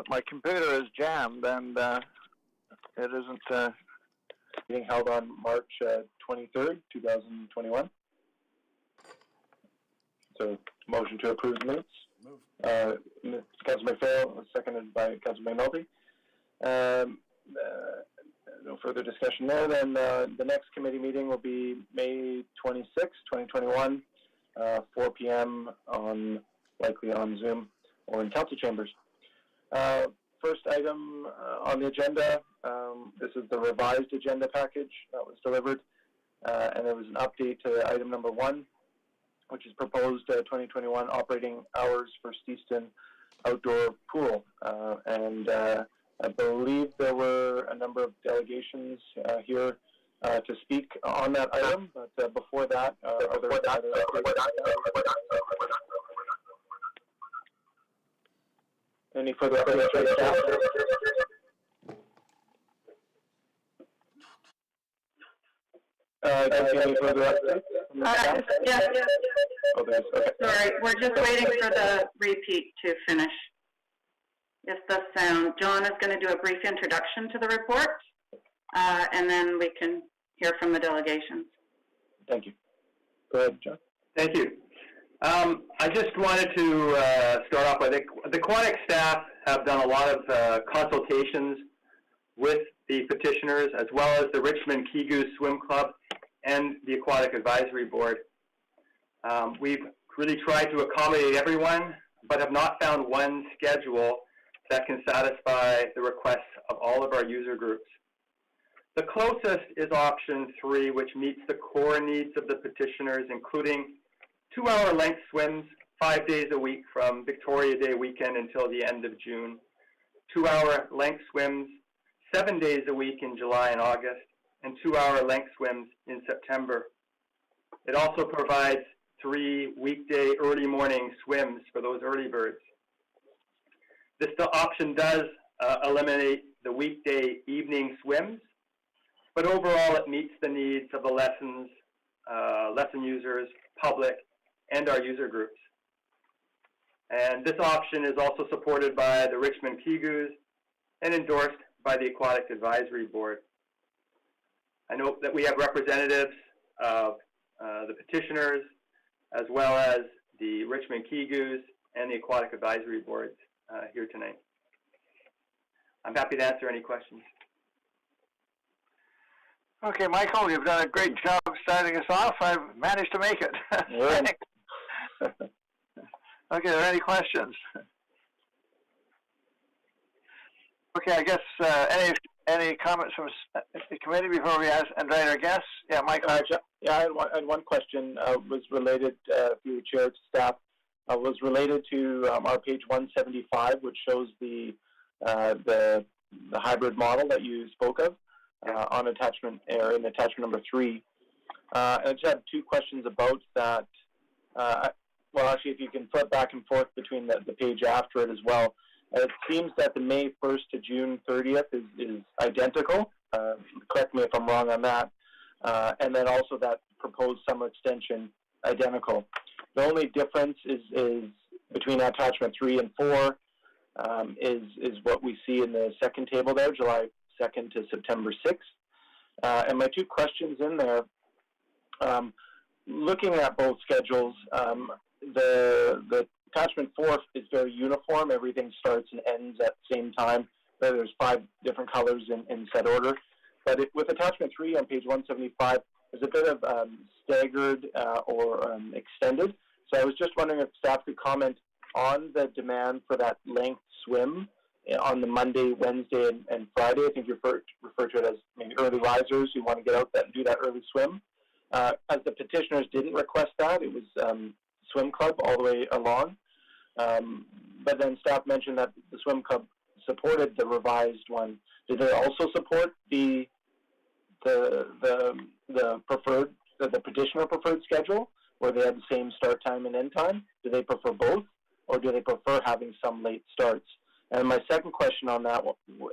but my computer is jammed, and it isn't being held on March 23rd, 2021. So, motion to approve the minutes. Move. Councilor McPhail, seconded by Councilor McNulty. No further discussion there. Then the next committee meeting will be May 26, 2021, 4 p.m. likely on Zoom or in council chambers. First item on the agenda, this is the revised agenda package that was delivered, and there was an update to item number 1, which is proposed 2021 operating hours for Steeston Outdoor Pool. I believe there were a number of delegations here to speak on that item, but before that, are there other any further updates? Any further updates? Yes. Oh, okay. Sorry, we're just waiting for the repeat to finish. If the sound, John is going to do a brief introduction to the report, and then we can hear from the delegations. Thank you. Go ahead, John. Thank you. I just wanted to start off with the Aquatic staff have done a lot of consultations with the petitioners, as well as the Richmond Key Goose Swim Club and the Aquatic Advisory Board. We've really tried to accommodate everyone, but have not found one schedule that can satisfy the requests of all of our user groups. The closest is option 3, which meets the core needs of the petitioners, including 2-hour length swims 5 days a week from Victoria Day weekend until the end of June, 2-hour length swims 7 days a week in July and August, and 2-hour length swims in September. It also provides 3 weekday early morning swims for those early birds. This option does eliminate the weekday evening swims, but overall it meets the needs of the lesson users, public, and our user groups. And this option is also supported by the Richmond Key Goose and endorsed by the Aquatic Advisory Board. I note that we have representatives of the petitioners, as well as the Richmond Key Goose and the Aquatic Advisory Boards here tonight. I'm happy to answer any questions. Okay, Michael, you've done a great job starting us off. I've managed to make it. Okay, are there any questions? Okay, I guess any comments from the committee before we invite our guests? Yeah, Michael. I had one question. Was related through the chair to staff. Was related to our page 175, which shows the hybrid model that you spoke of on attachment or in attachment number 3. I just have 2 questions about that. Well, actually, if you can flip back and forth between the page after it as well. It seems that the May 1st to June 30th is identical. Correct me if I'm wrong on that. And then also that proposed summer extension identical. The only difference is between attachment 3 and 4 is what we see in the second table there, July 2nd to September 6th. And my 2 questions in there, looking at both schedules, the attachment 4 is very uniform. Everything starts and ends at the same time. There's 5 different colors in set order. But with attachment 3 on page 175, there's a bit of staggered or extended. So I was just wondering if staff could comment on the demand for that length swim on the Monday, Wednesday, and Friday. I think you refer to it as maybe early risers who want to get out and do that early swim. As the petitioners didn't request that, it was swim club all the way along. But then staff mentioned that the swim club supported the revised one. Did they also support the petitioner preferred schedule, where they had the same start time and end time? Do they prefer both, or do they prefer having some late starts? And my second question on that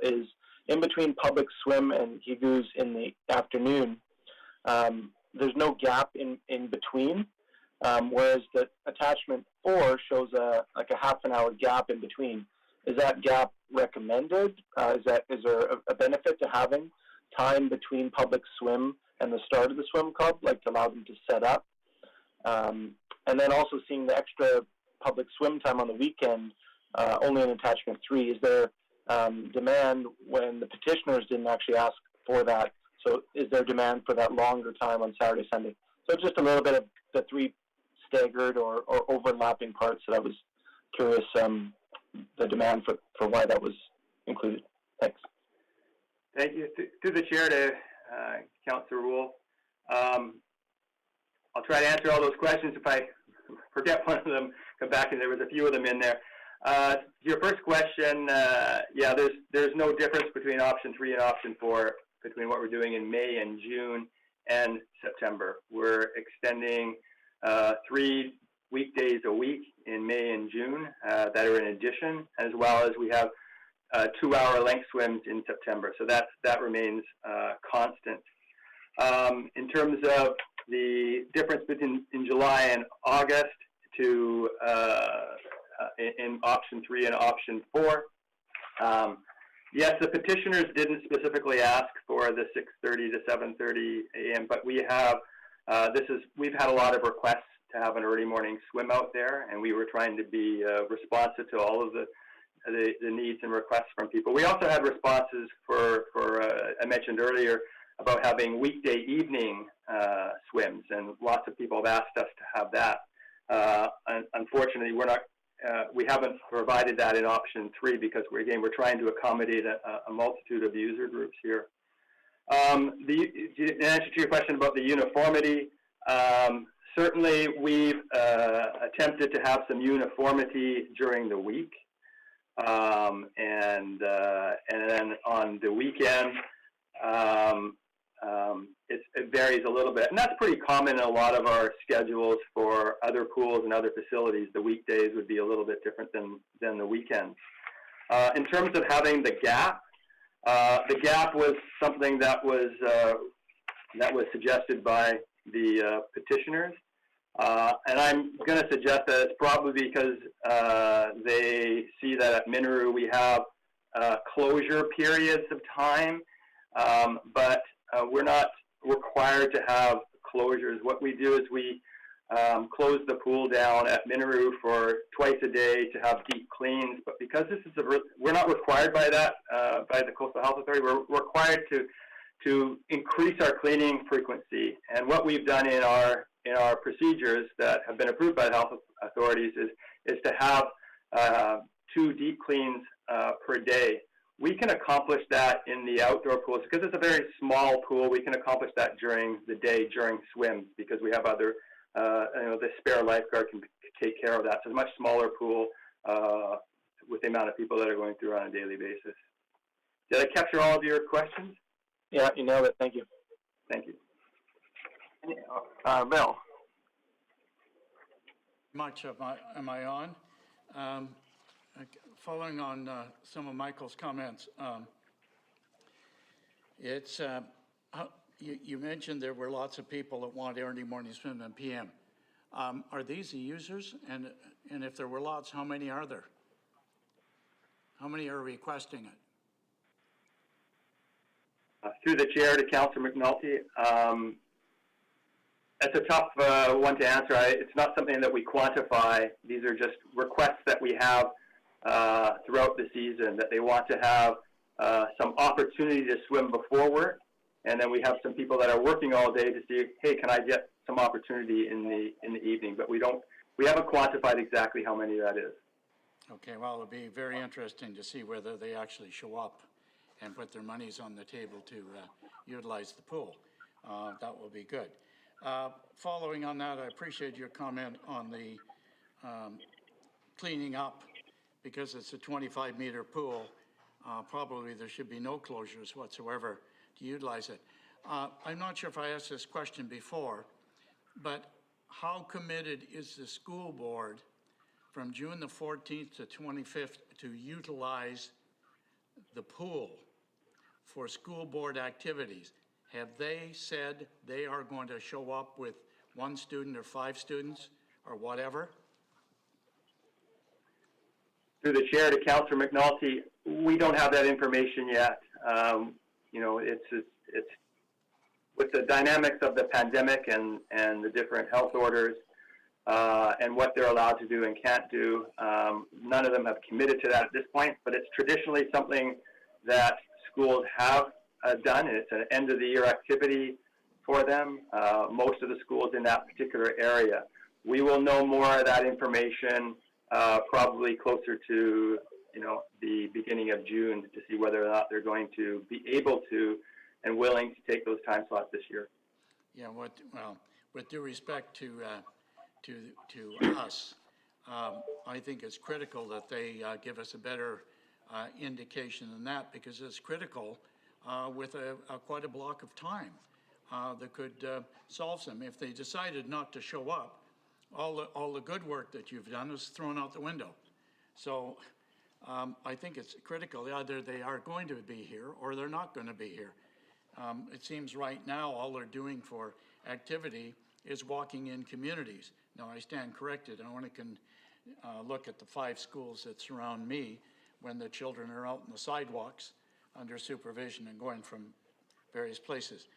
is, in between public swim and Key Goose in the afternoon, there's no gap in between, whereas the attachment 4 shows a half an hour gap in between. is that gap recommended? Is there a benefit to having time between public swim and the start of the swim club, like to allow them to set up? And then also seeing the extra public swim time on the weekend, only in attachment 3. Is there demand when the petitioners didn't actually ask for that? So is there demand for that longer time on Saturday, Sunday? So just a little bit of the 3 staggered or overlapping parts that I was curious the demand for why that was included. Thanks. Thank you. Through the chair to Councillor Wolf. I'll try to answer all those questions. If I forget one of them, come back, and there was a few of them in there. Your first question, yeah, there's no difference between option 3 and option 4 between what we're doing in May and June and September. We're extending 3 weekdays a week in May and June that are in addition, as well as we have 2-hour length swims in September. So that remains constant. In terms of the difference between in July and August to in option 3 and option 4, yes, the petitioners didn't specifically ask for the 6:30 to 7:30 a.m., but we have we've had a lot of requests to have an early morning swim out there, and we were trying to be responsive to all of the needs and requests from people. We also had responses for I mentioned earlier about having weekday evening swims, and lots of people have asked us to have that. Unfortunately, we haven't provided that in option 3 because we're trying to accommodate a multitude of user groups here. In answer to your question about the uniformity, certainly we've attempted to have some uniformity during the week, and then on the weekend, it varies a little bit, and that's pretty common in a lot of our schedules for other pools and other facilities. The weekdays would be a little bit different than the weekends. In terms of having the gap was something that was suggested by the petitioners, and I'm going to suggest that it's probably because they see that at Miniru we have closure periods of time, but we're not required to have closures. What we do is we close the pool down at Miniru for twice a day to have deep cleans. But because this is we're not required by that by the Coastal Health Authority. We're required to increase our cleaning frequency. And what we've done in our procedures that have been approved by the health authorities is to have 2 deep cleans per day. We can accomplish that in the outdoor pools because it's a very small pool. We can accomplish that during the day, during swims, because we have other, the spare lifeguard can take care of that. So it's a much smaller pool with the amount of people that are going through on a daily basis. Did I capture all of your questions? Yeah, you nailed it. Thank you. Thank you. Bill. Much of am I on? Following on some of Michael's comments, you mentioned there were lots of people that want early morning swim and PM. Are these the users? And if there were lots, how many are there? How many are requesting it? Through the chair to Councillor McNulty, it's a tough one to answer. It's not something that we quantify. These are just requests that we have throughout the season, that they want to have some opportunity to swim before work, and then we have some people that are working all day to see, hey, can I get some opportunity in the evening? But we haven't quantified exactly how many that is. Okay, well, it'll be very interesting to see whether they actually show up and put their monies on the table to utilize the pool. That will be good. Following on that, I appreciate your comment on the cleaning up. Because it's a 25-meter pool, probably there should be no closures whatsoever to utilize it. I'm not sure if I asked this question before, but how committed is the school board from June the 14th to 25th to utilize the pool for school board activities? Have they said they are going to show up with 1 student or 5 students or whatever? through the chair to Councillor McNulty, we don't have that information yet. It's with the dynamics of the pandemic and the different health orders and what they're allowed to do and can't do. None of them have committed to that at this point, but it's traditionally something that schools have done, and it's an end-of-the-year activity for them, most of the schools in that particular area. We will know more of that information probably closer to the beginning of June to see whether or not they're going to be able to and willing to take those time slots this year. Yeah, with due respect to us, I think it's critical that they give us a better indication than that, because it's critical with quite a block of time that could solve them. If they decided not to show up, all the good work that you've done is thrown out the window. So I think it's critical. Either they are going to be here or they're not going to be here. It seems right now all they're doing for activity is walking in communities. Now, I stand corrected. I only can look at the 5 schools that surround me when the children are out in the sidewalks under supervision and going from various places.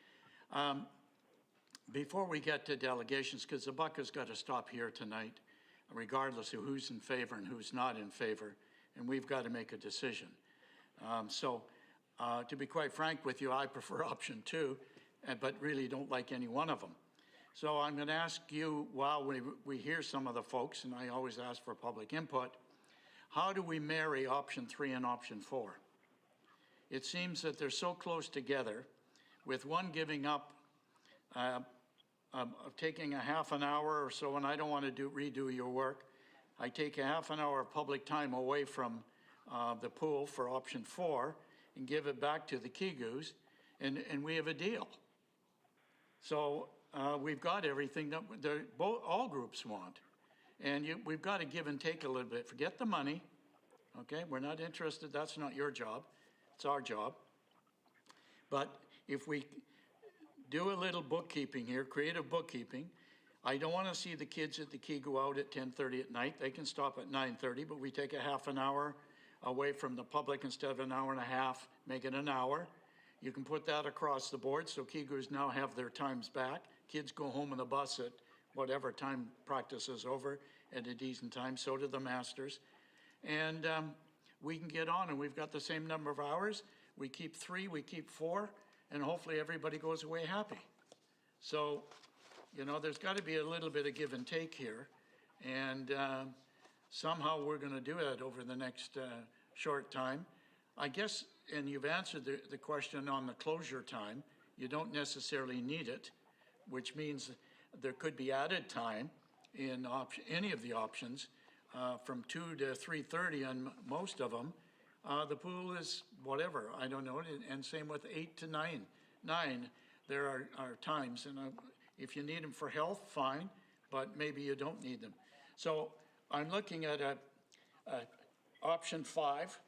Before we get to delegations, because the buck has got to stop here tonight, regardless of who's in favor and who's not in favor, and we've got to make a decision. To be quite frank with you, I prefer option 2, but really don't like any one of them. So I'm going to ask you, while we hear some of the folks, and I always ask for public input, how do we marry option 3 and option 4? It seems that they're so close together, with one giving up, taking a half an hour or so, and I don't want to redo your work. I take a half an hour of public time away from the pool for option 4 and give it back to the Kigus, and we have a deal. So we've got everything that all groups want. And we've got to give and take a little bit. Forget the money, okay? We're not interested. That's not your job. It's our job. But if we do a little bookkeeping here, creative bookkeeping, I don't want to see the kids at the Kigu out at 10:30 at night. They can stop at 9:30, but we take a half an hour away from the public instead of an hour and a half, make it an hour. You can put that across the board, so Kigus now have their times back. Kids go home on the bus at whatever time practice is over at a decent time, so do the masters. And we can get on, and we've got the same number of hours. We keep 3, we keep 4, and hopefully everybody goes away happy. So, there's got to be a little bit of give and take here, and somehow we're going to do it over the next short time. I guess, and you've answered the question on the closure time, you don't necessarily need it, which means there could be added time in any of the options from 2 to 3:30 on most of them. The pool is whatever, I don't know, and same with 8 to 9. There are times, and if you need them for health, fine, but maybe you don't need them. So I'm looking at option 5,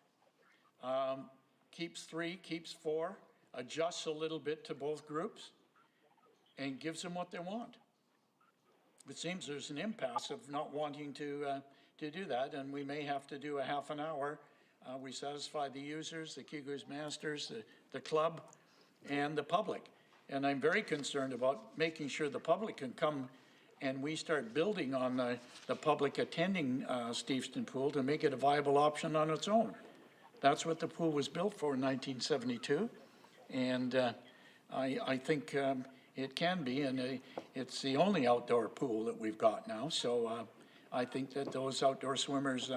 keeps 3, keeps 4, adjusts a little bit to both groups, and gives them what they want. It seems there's an impasse of not wanting to do that, and we may have to do a half an hour. We satisfy the users, the Kigus Masters, the club, and the public. And I'm very concerned about making sure the public can come and we start building on the public attending Steveston Pool to make it a viable option on its own. That's what the pool was built for in 1972, and I think it can be, and it's the only outdoor pool that we've got now, so I think that those outdoor swimmers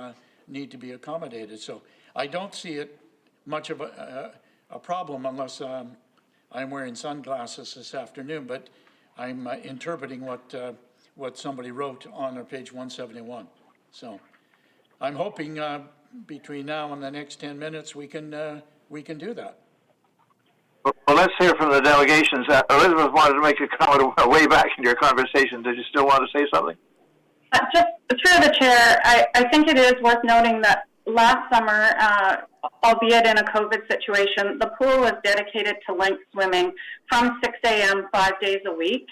need to be accommodated. So I don't see it much of a problem unless I'm wearing sunglasses this afternoon, but I'm interpreting what somebody wrote on page 171. So I'm hoping between now and the next 10 minutes we can do that. Well, let's hear from the delegations. Elizabeth wanted to make a comment way back in your conversation. Did you still want to say something? Just through the chair, I think it is worth noting that last summer, albeit in a COVID situation, the pool was dedicated to link swimming from 6 a.m. 5 days a week.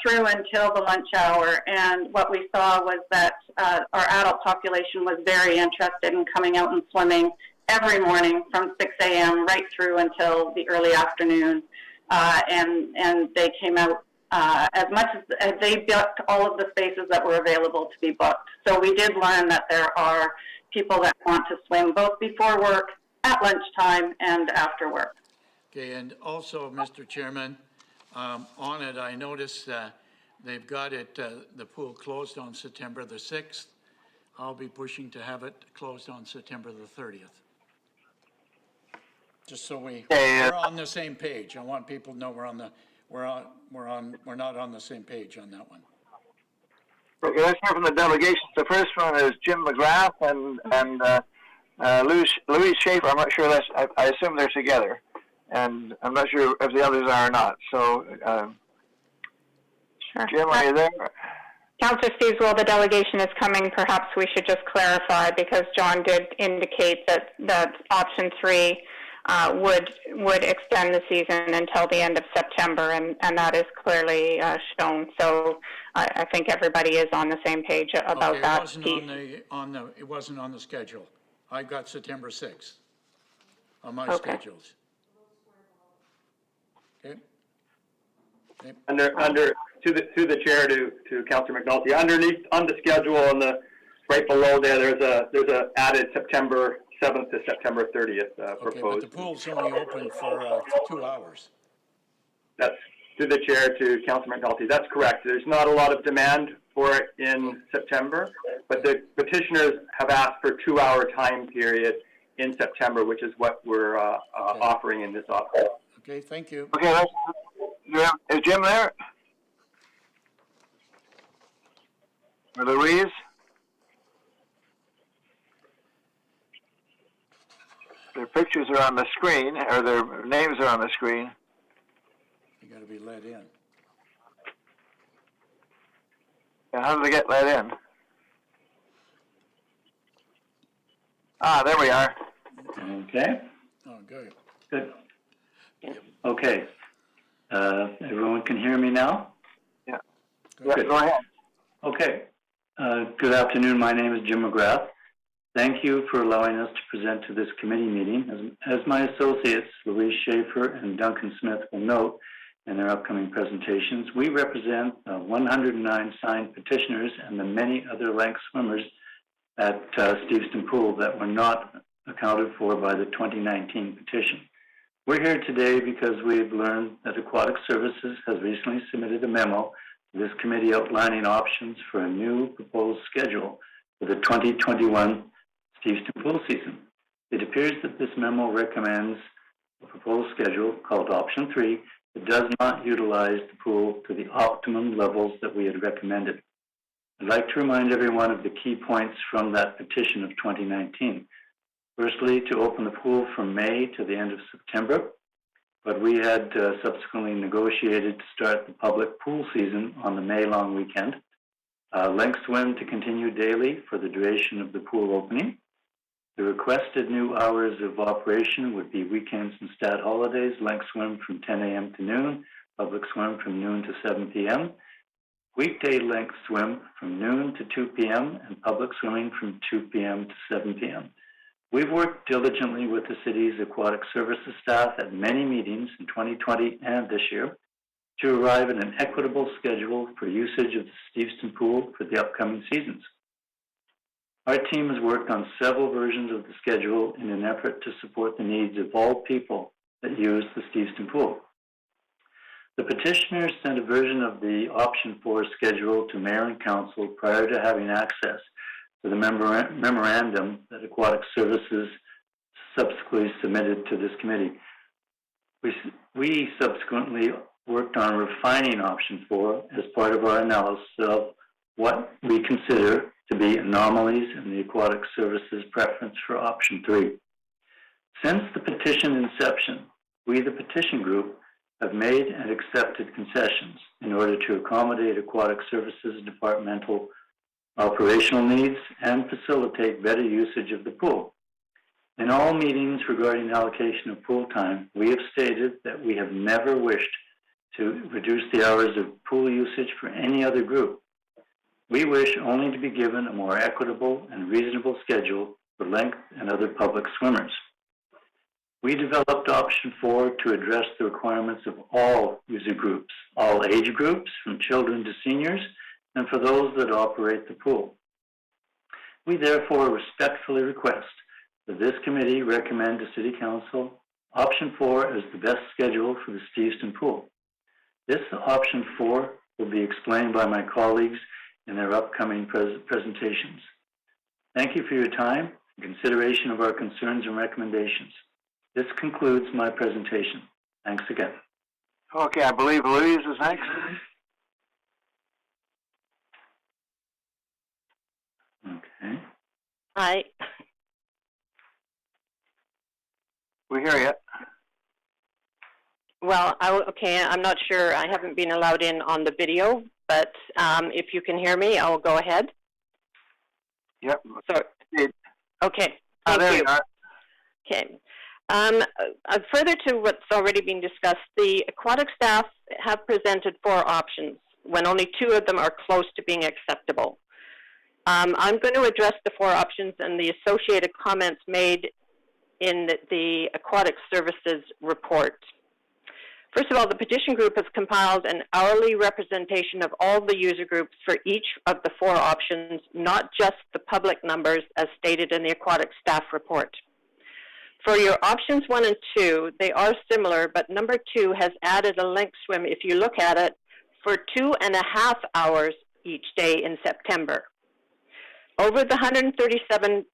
through until the lunch hour. And what we saw was that our adult population was very interested in coming out and swimming every morning from 6 a.m. right through until the early afternoon. And they came out as much as they booked all of the spaces that were available to be booked. So we did learn that there are people that want to swim both before work, at lunchtime, and after work. Okay, and also, Mr. Chairman, on it, I noticed they've got it, the pool closed on September the 6th. I'll be pushing to have it closed on September the 30th. Just so we're on the same page. I want people to know we're not on the same page on that one. Okay, let's hear from the delegations. The first one is Jim McGrath and Louise Schaefer. I'm not sure I assume they're together. And I'm not sure if the others are or not. So, Sure. Jim, are you there? Councillor Steves, the delegation is coming. Perhaps we should just clarify, because John did indicate that option 3 would extend the season until the end of September, and that is clearly shown. So I think everybody is on the same page about that piece. It wasn't on the schedule. I got September 6th on my Okay. schedules. Okay. Through the chair to Councillor McNulty, underneath on the schedule right below there's a added September 7th to September 30th proposed. Okay, but the pool's only open for 2 hours. That's through the chair to Councillor McNulty. That's correct. There's not a lot of demand for it in September, but the petitioners have asked for a 2-hour time period in September, which is what we're offering in this offer. Okay, thank you. Okay, is Jim there? Or Louise? Their pictures are on the screen, or their names are on the screen. You got to be let in. And how do they get let in? Ah, there we are. Okay, Oh, good. good. Okay. Everyone can hear me now? Yeah. Good. Go ahead. Okay. Good afternoon. My name is Jim McGrath. Thank you for allowing us to present to this committee meeting. As my associates, Louise Schaefer and Duncan Smith, will note in their upcoming presentations, we represent 109 signed petitioners and the many other length swimmers at Steveston Pool that were not accounted for by the 2019 petition. We're here today because we've learned that Aquatic Services has recently submitted a memo to this committee outlining options for a new proposed schedule for the 2021 Steveston Pool season. It appears that this memo recommends a proposed schedule called Option 3 that does not utilize the pool to the optimum levels that we had recommended. I'd like to remind everyone of the key points from that petition of 2019. Firstly, to open the pool from May to the end of September, but we had subsequently negotiated to start the public pool season on the May long weekend. Length swim to continue daily for the duration of the pool opening. The requested new hours of operation would be weekends and stat holidays, length swim from 10 a.m. to noon, public swim from noon to 7 p.m., weekday length swim from noon to 2 p.m., and public swimming from 2 p.m. to 7 p.m. We've worked diligently with the city's aquatic services staff at many meetings in 2020 and this year to arrive at an equitable schedule for usage of the Steveston Pool for the upcoming seasons. Our team has worked on several versions of the schedule in an effort to support the needs of all people that use the Steveston Pool. The petitioners sent a version of the Option 4 schedule to Mayor and Council prior to having access to the memorandum that Aquatic Services subsequently submitted to this committee. We subsequently worked on refining Option 4 as part of our analysis of what we consider to be anomalies in the Aquatic Services preference for Option 3. Since the petition inception, we, the petition group, have made and accepted concessions in order to accommodate Aquatic Services departmental operational needs and facilitate better usage of the pool. In all meetings regarding allocation of pool time, we have stated that we have never wished to reduce the hours of pool usage for any other group. We wish only to be given a more equitable and reasonable schedule for length and other public swimmers. We developed option 4 to address the requirements of all user groups, all age groups, from children to seniors, and for those that operate the pool. We therefore respectfully request that this committee recommend to City Council option 4 as the best schedule for the Steveston pool. This option 4 will be explained by my colleagues in their upcoming presentations. Thank you for your time and consideration of our concerns and recommendations. This concludes my presentation. Thanks again. Okay, I believe Louise is next. Okay. Hi. We hear you. Well, okay, I'm not sure. I haven't been allowed in on the video, but if you can hear me, I'll go ahead. Yep. So, okay. There Thank you you. are. Okay. Further to what's already been discussed, the aquatic staff have presented 4 options when only 2 of them are close to being acceptable. I'm going to address the 4 options and the associated comments made in the Aquatic Services report. First of all, the petition group has compiled an hourly representation of all the user groups for each of the 4 options, not just the public numbers as stated in the aquatic staff report. For your options 1 and 2, they are similar, but number 2 has added a length swim, if you look at it, for 2.5 hours each day in September. Over the 137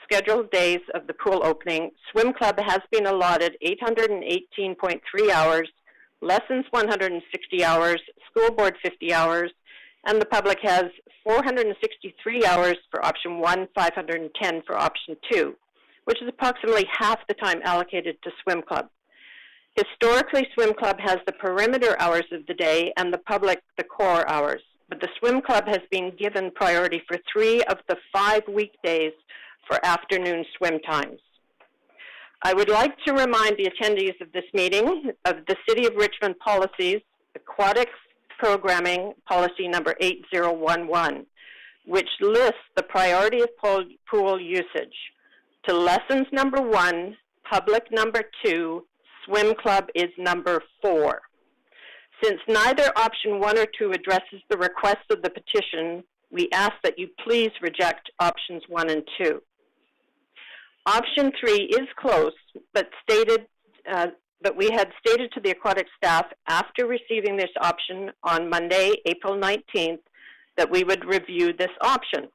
scheduled days of the pool opening, Swim Club has been allotted 818.3 hours, lessons 160 hours, school board 50 hours, and the public has 463 hours for option 1, 510 for option 2, which is approximately half the time allocated to Swim Club. Historically, Swim Club has the perimeter hours of the day and the public the core hours, but the Swim Club has been given priority for 3 of the 5 weekdays for afternoon swim times. I would like to remind the attendees of this meeting of the City of Richmond policies, Aquatics Programming Policy number 8011, which lists the priority of pool usage to lessons number 1, public number 2, Swim Club is number 4. Since neither option 1 or 2 addresses the request of the petition, we ask that you please reject options 1 and 2. Option 3 is close, but we had stated to the aquatic staff after receiving this option on Monday, April 19th, that we would review this option.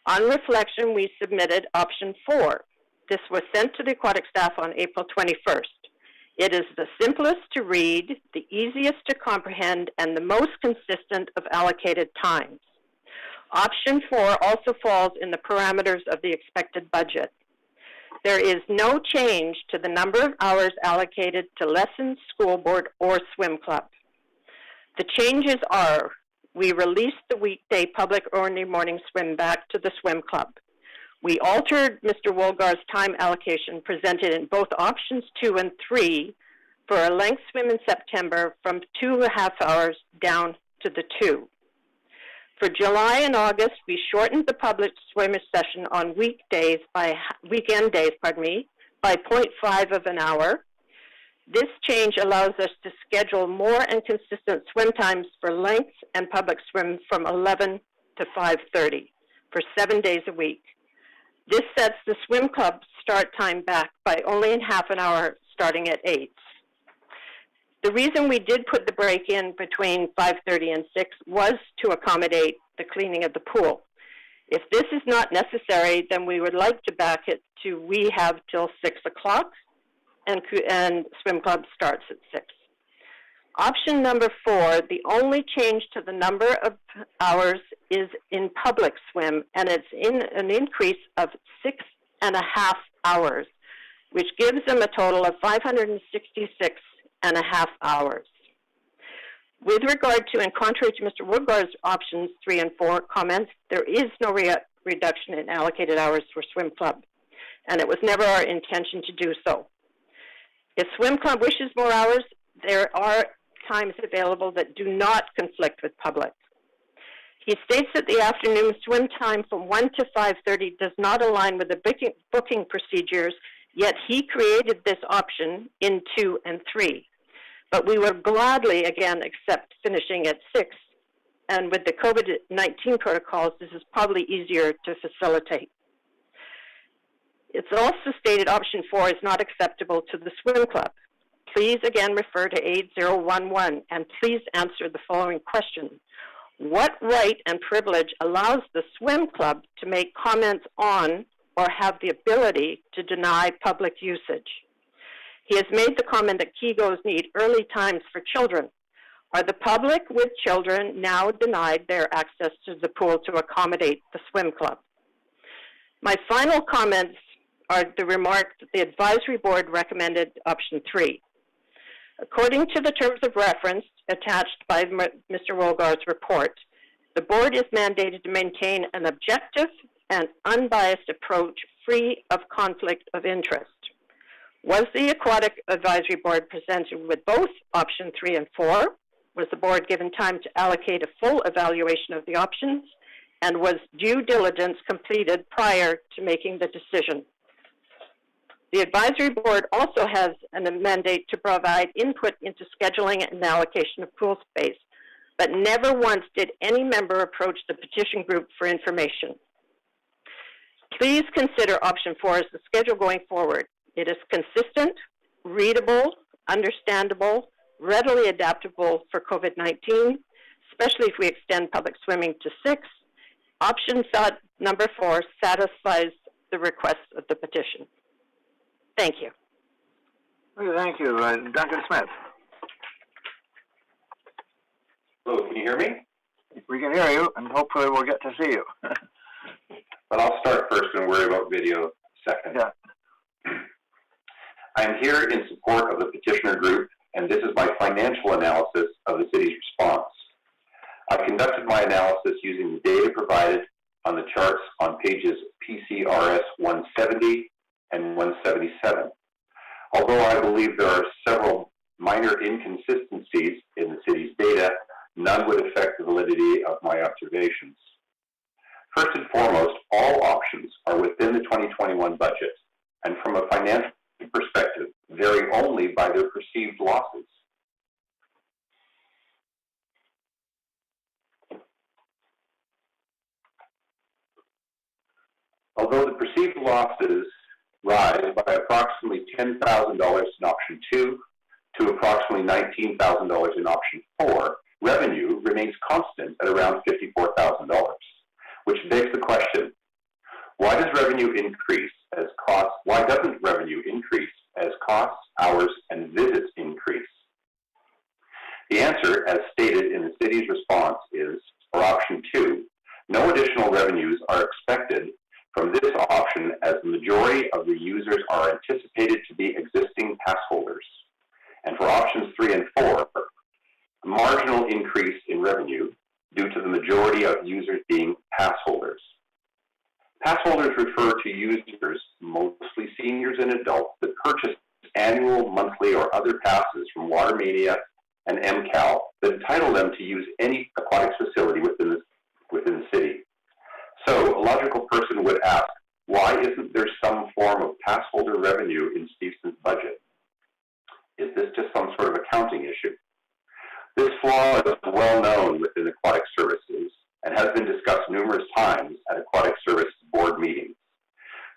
On reflection, we submitted option 4. This was sent to the aquatic staff on April 21st. It is the simplest to read, the easiest to comprehend, and the most consistent of allocated times. Option 4 also falls in the parameters of the expected budget. There is no change to the number of hours allocated to lessons, school board, or swim club. The changes are, we released the weekday public early morning swim back to the swim club. We altered Mr. Wolgar's time allocation presented in both options 2 and 3 for a length swim in September from 2.5 hours down to the 2. For July and August, we shortened the public swimmer session on weekend days, by 0.5 of an hour. This change allows us to schedule more and consistent swim times for lengths and public swim from 11 to 5:30 for 7 days a week. This sets the swim club start time back by only half an hour, starting at 8. The reason we did put the break in between 5:30 and 6 was to accommodate the cleaning of the pool. If this is not necessary, then we would like to back it to we have till 6 o'clock and swim club starts at 6. Option number 4, the only change to the number of hours is in public swim, and it's in an increase of 6.5 hours, which gives them a total of 566.5 hours. With regard to, and contrary to Mr. Woodgar's options 3 and 4 comments, there is no reduction in allocated hours for swim club, and it was never our intention to do so. If swim club wishes more hours, there are times available that do not conflict with public. He states that the afternoon swim time from 1 to 5:30 does not align with the booking procedures, yet he created this option in 2 and 3. But we would gladly, again, accept finishing at 6. And with the COVID-19 protocols, this is probably easier to facilitate. It's also stated option 4 is not acceptable to the swim club. Please again refer to 8011 and please answer the following question. What right and privilege allows the swim club to make comments on or have the ability to deny public usage? He has made the comment that Kegos need early times for children. Are the public with children now denied their access to the pool to accommodate the swim club? My final comments are the remark that the advisory board recommended option 3. According to the terms of reference attached by Mr. Wolgar's report, the board is mandated to maintain an objective and unbiased approach free of conflict of interest. Was the Aquatic Advisory Board presented with both option 3 and 4? Was the board given time to allocate a full evaluation of the options? And was due diligence completed prior to making the decision? The advisory board also has a mandate to provide input into scheduling and allocation of pool space, but never once did any member approach the petition group for information. Please consider option 4 as the schedule going forward. It is consistent, readable, understandable, readily adaptable for COVID-19, especially if we extend public swimming to 6. Option number 4 satisfies the requests of the petition. Thank you. Okay, thank you. Duncan Smith. Hello, can you hear me? We can hear you, and hopefully we'll get to see you. But I'll start first and worry about video second. Yeah. I'm here in support of the petitioner group, and this is my financial analysis of the city's response. I conducted my analysis using the data provided on the charts on pages PCRS 170 and 177. Although I believe there are several minor inconsistencies in the city's data, none would affect the validity of my observations. First and foremost, all options are within the 2021 budget, and from a financial perspective, vary only by their perceived losses. Although the perceived losses rise by approximately $10,000 in option 2 to approximately $19,000 in option 4, revenue remains constant at around $54,000, which begs the question, why doesn't revenue increase as costs, hours, and visits increase? The answer, as stated in the city's response, is, for option 2, no additional revenues are expected from this option as the majority of the users are anticipated to be existing pass holders. And for options 3 and 4, a marginal increase in revenue due to the majority of users being pass holders. Pass holders refer to users, mostly seniors and adults, that purchase annual, monthly, or other passes from WaterMania and MCAL that entitle them to use any aquatics facility within the city. So a logical person would ask, why isn't there some form of pass holder revenue in Steveson's budget? Is this just some sort of accounting issue? This flaw is well known within aquatic services and has been discussed numerous times at aquatic services board meetings.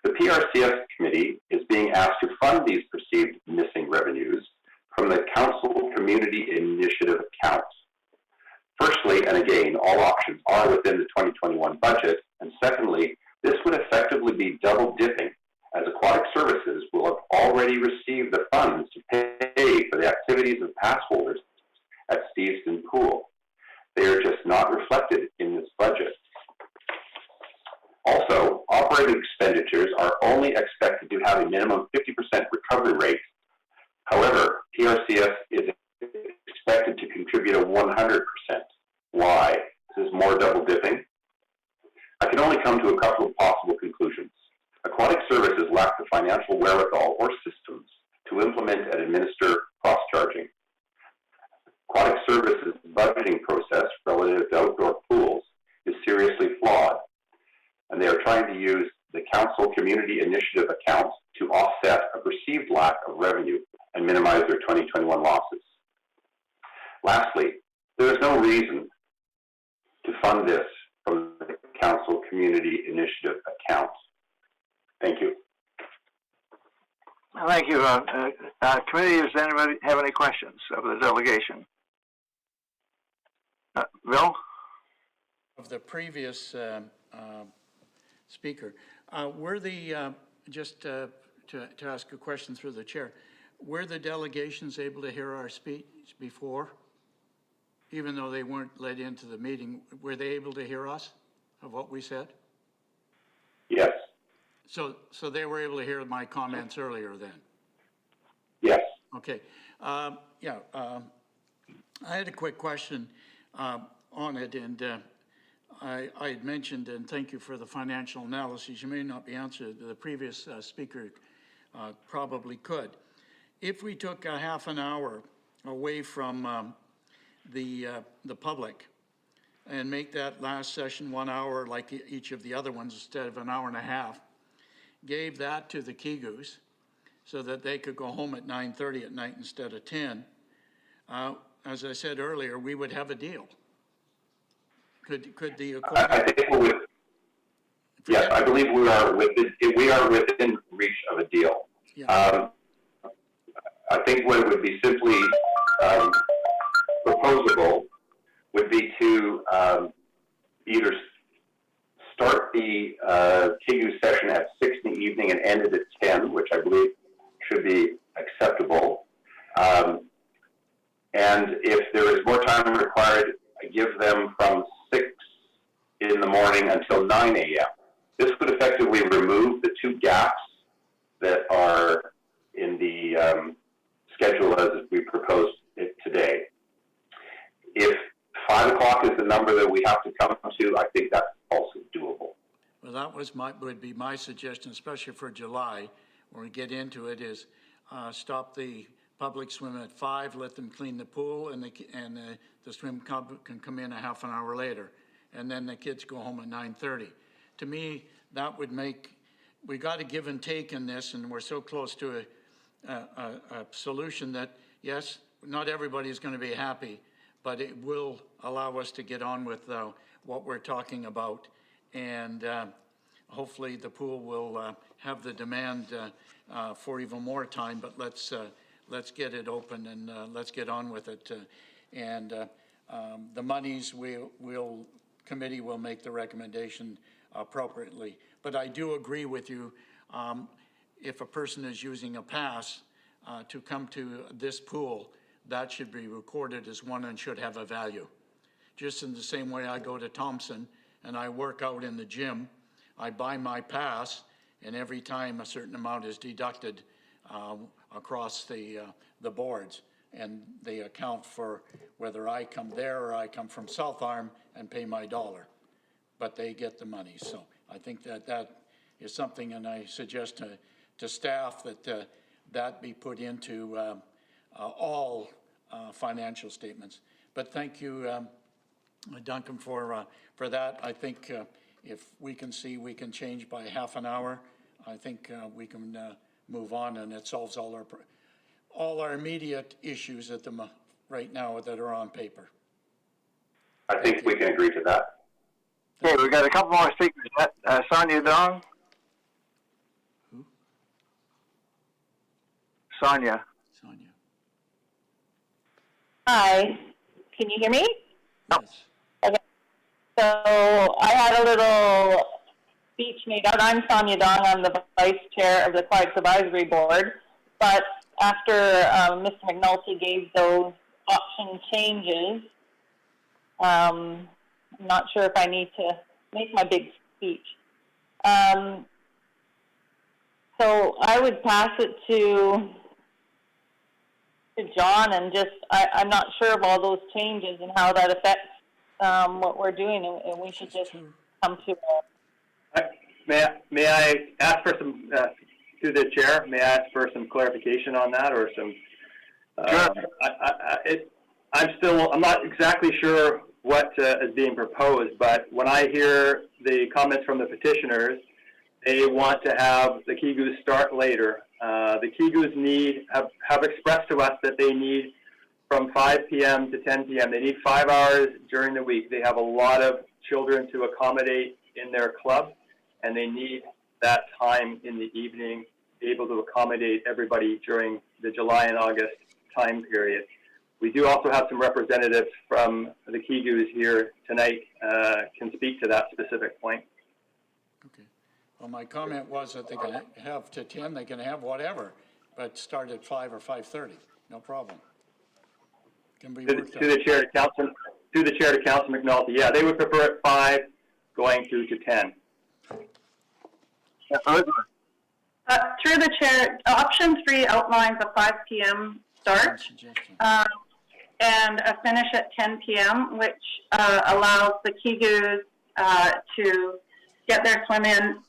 The PRCS committee is being asked to fund these perceived missing revenues from the council community initiative account. Firstly, and again, all options are within the 2021 budget, and secondly, this would effectively be double dipping, as aquatic services will have already received the funds to pay for the activities of pass holders at Stevenson Pool. They are just not reflected in this budget. Also, operating expenditures are only expected to have a minimum 50% recovery rate. However, PRCS is expected to contribute a 100%. Why? This is more double dipping. I can only come to a couple of possible conclusions. Aquatic services lack the financial wherewithal or systems to implement and administer cross-charging. Aquatic Services budgeting process relative to outdoor pools is seriously flawed, and they are trying to use the Council Community Initiative account to offset a perceived lack of revenue and minimize their 2021 losses. Lastly, there is no reason to fund this from the Council Community Initiative account. Thank you. Thank you. Committee, does anybody have any questions of the delegation? Bill? Of the previous speaker, were the, just to ask a question through the chair, were the delegations able to hear our speech before? Even though they weren't let into the meeting, were they able to hear us of what we said? Yes. So they were able to hear my comments earlier then? Yes. Okay. I had a quick question on it, and I had mentioned, and thank you for the financial analysis. You may not be answered. The previous speaker probably could. If we took a half an hour away from the public and make that last session 1 hour like each of the other ones instead of an hour and a half, gave that to the Kigus so that they could go home at 9:30 at night instead of 10, as I said earlier, we would have a deal. Could the I think we would. Yes, I believe we are within reach of a deal. Yeah. I think what would be simply proposable would be to either start the KU session at 6 in the evening and end it at 10, which I believe should be acceptable. And if there is more time required, I give them from 6 in the morning until 9 a.m. This would effectively remove the 2 gaps that are in the schedule as we proposed it today. If 5 o'clock is the number that we have to come to, I think that's also doable. Well, that would be my suggestion, especially for July, when we get into it, is stop the public swim at 5, let them clean the pool, and the swim club can come in a half an hour later, and then the kids go home at 9:30. To me, that would make, we got to give and take in this, and we're so close to a solution that, yes, not everybody is going to be happy, but it will allow us to get on with what we're talking about, and hopefully the pool will have the demand for even more time, but let's get it open and let's get on with it. And the monies, committee will make the recommendation appropriately. But I do agree with you, if a person is using a pass to come to this pool, that should be recorded as one and should have a value. Just in the same way I go to Thompson and I work out in the gym, I buy my pass, and every time a certain amount is deducted across the boards, and they account for whether I come there or I come from South Arm and pay my dollar, but they get the money. So I think that is something, and I suggest to staff that that be put into all financial statements. But thank you, Duncan, for that. I think if we can see we can change by half an hour, I think we can move on, and it solves all our immediate issues at right now that are on paper. I think we can agree to that. Okay, we've got a couple more speakers. Sonia Dong. Who? Sonia. Hi, can you hear me? Yes. Okay. So I had a little speech made out. I'm Sonia Dong. I'm the vice chair of the Aquatics Advisory Board. But after Mr. McNulty gave those option changes, I'm not sure if I need to make my big speech. So I would pass it to John, and just I'm not sure of all those changes and how that affects what we're doing, and we should just come to May I ask for some, through the chair, may I ask for some clarification on that, or some, Sure. I'm not exactly sure what is being proposed, but when I hear the comments from the petitioners, they want to have the Kigus start later. The Kigus have expressed to us that they need from 5 p.m. to 10 p.m. They need 5 hours during the week. They have a lot of children to accommodate in their club, and they need that time in the evening to be able to accommodate everybody during the July and August time period. We do also have some representatives from the Kigus here tonight, can speak to that specific point. Okay. Well, my comment was that they can have to 10, they can have whatever, but start at 5 or 5:30, no problem. Can be worked out. To the chair to Council McNulty. Yeah, they would prefer at 5 going to 10. Through the chair, option 3 outlines a 5 p.m. start and a finish at 10 p.m., which allows the Kigus to get their swim in.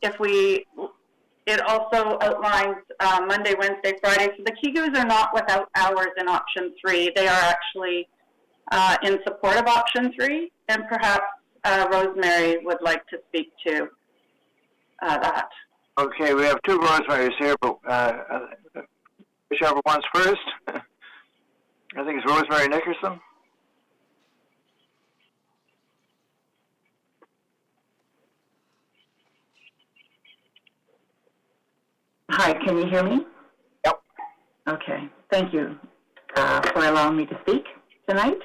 It also outlines Monday, Wednesday, Friday. So the Kigus are not without hours in option 3. They are actually in support of option 3, and perhaps Rosemary would like to speak to that. Okay, we have 2 Rosemarys here, but whichever one's first. I think it's Rosemary Nickerson. Hi, can you hear me? Yep. Okay, thank you for allowing me to speak tonight.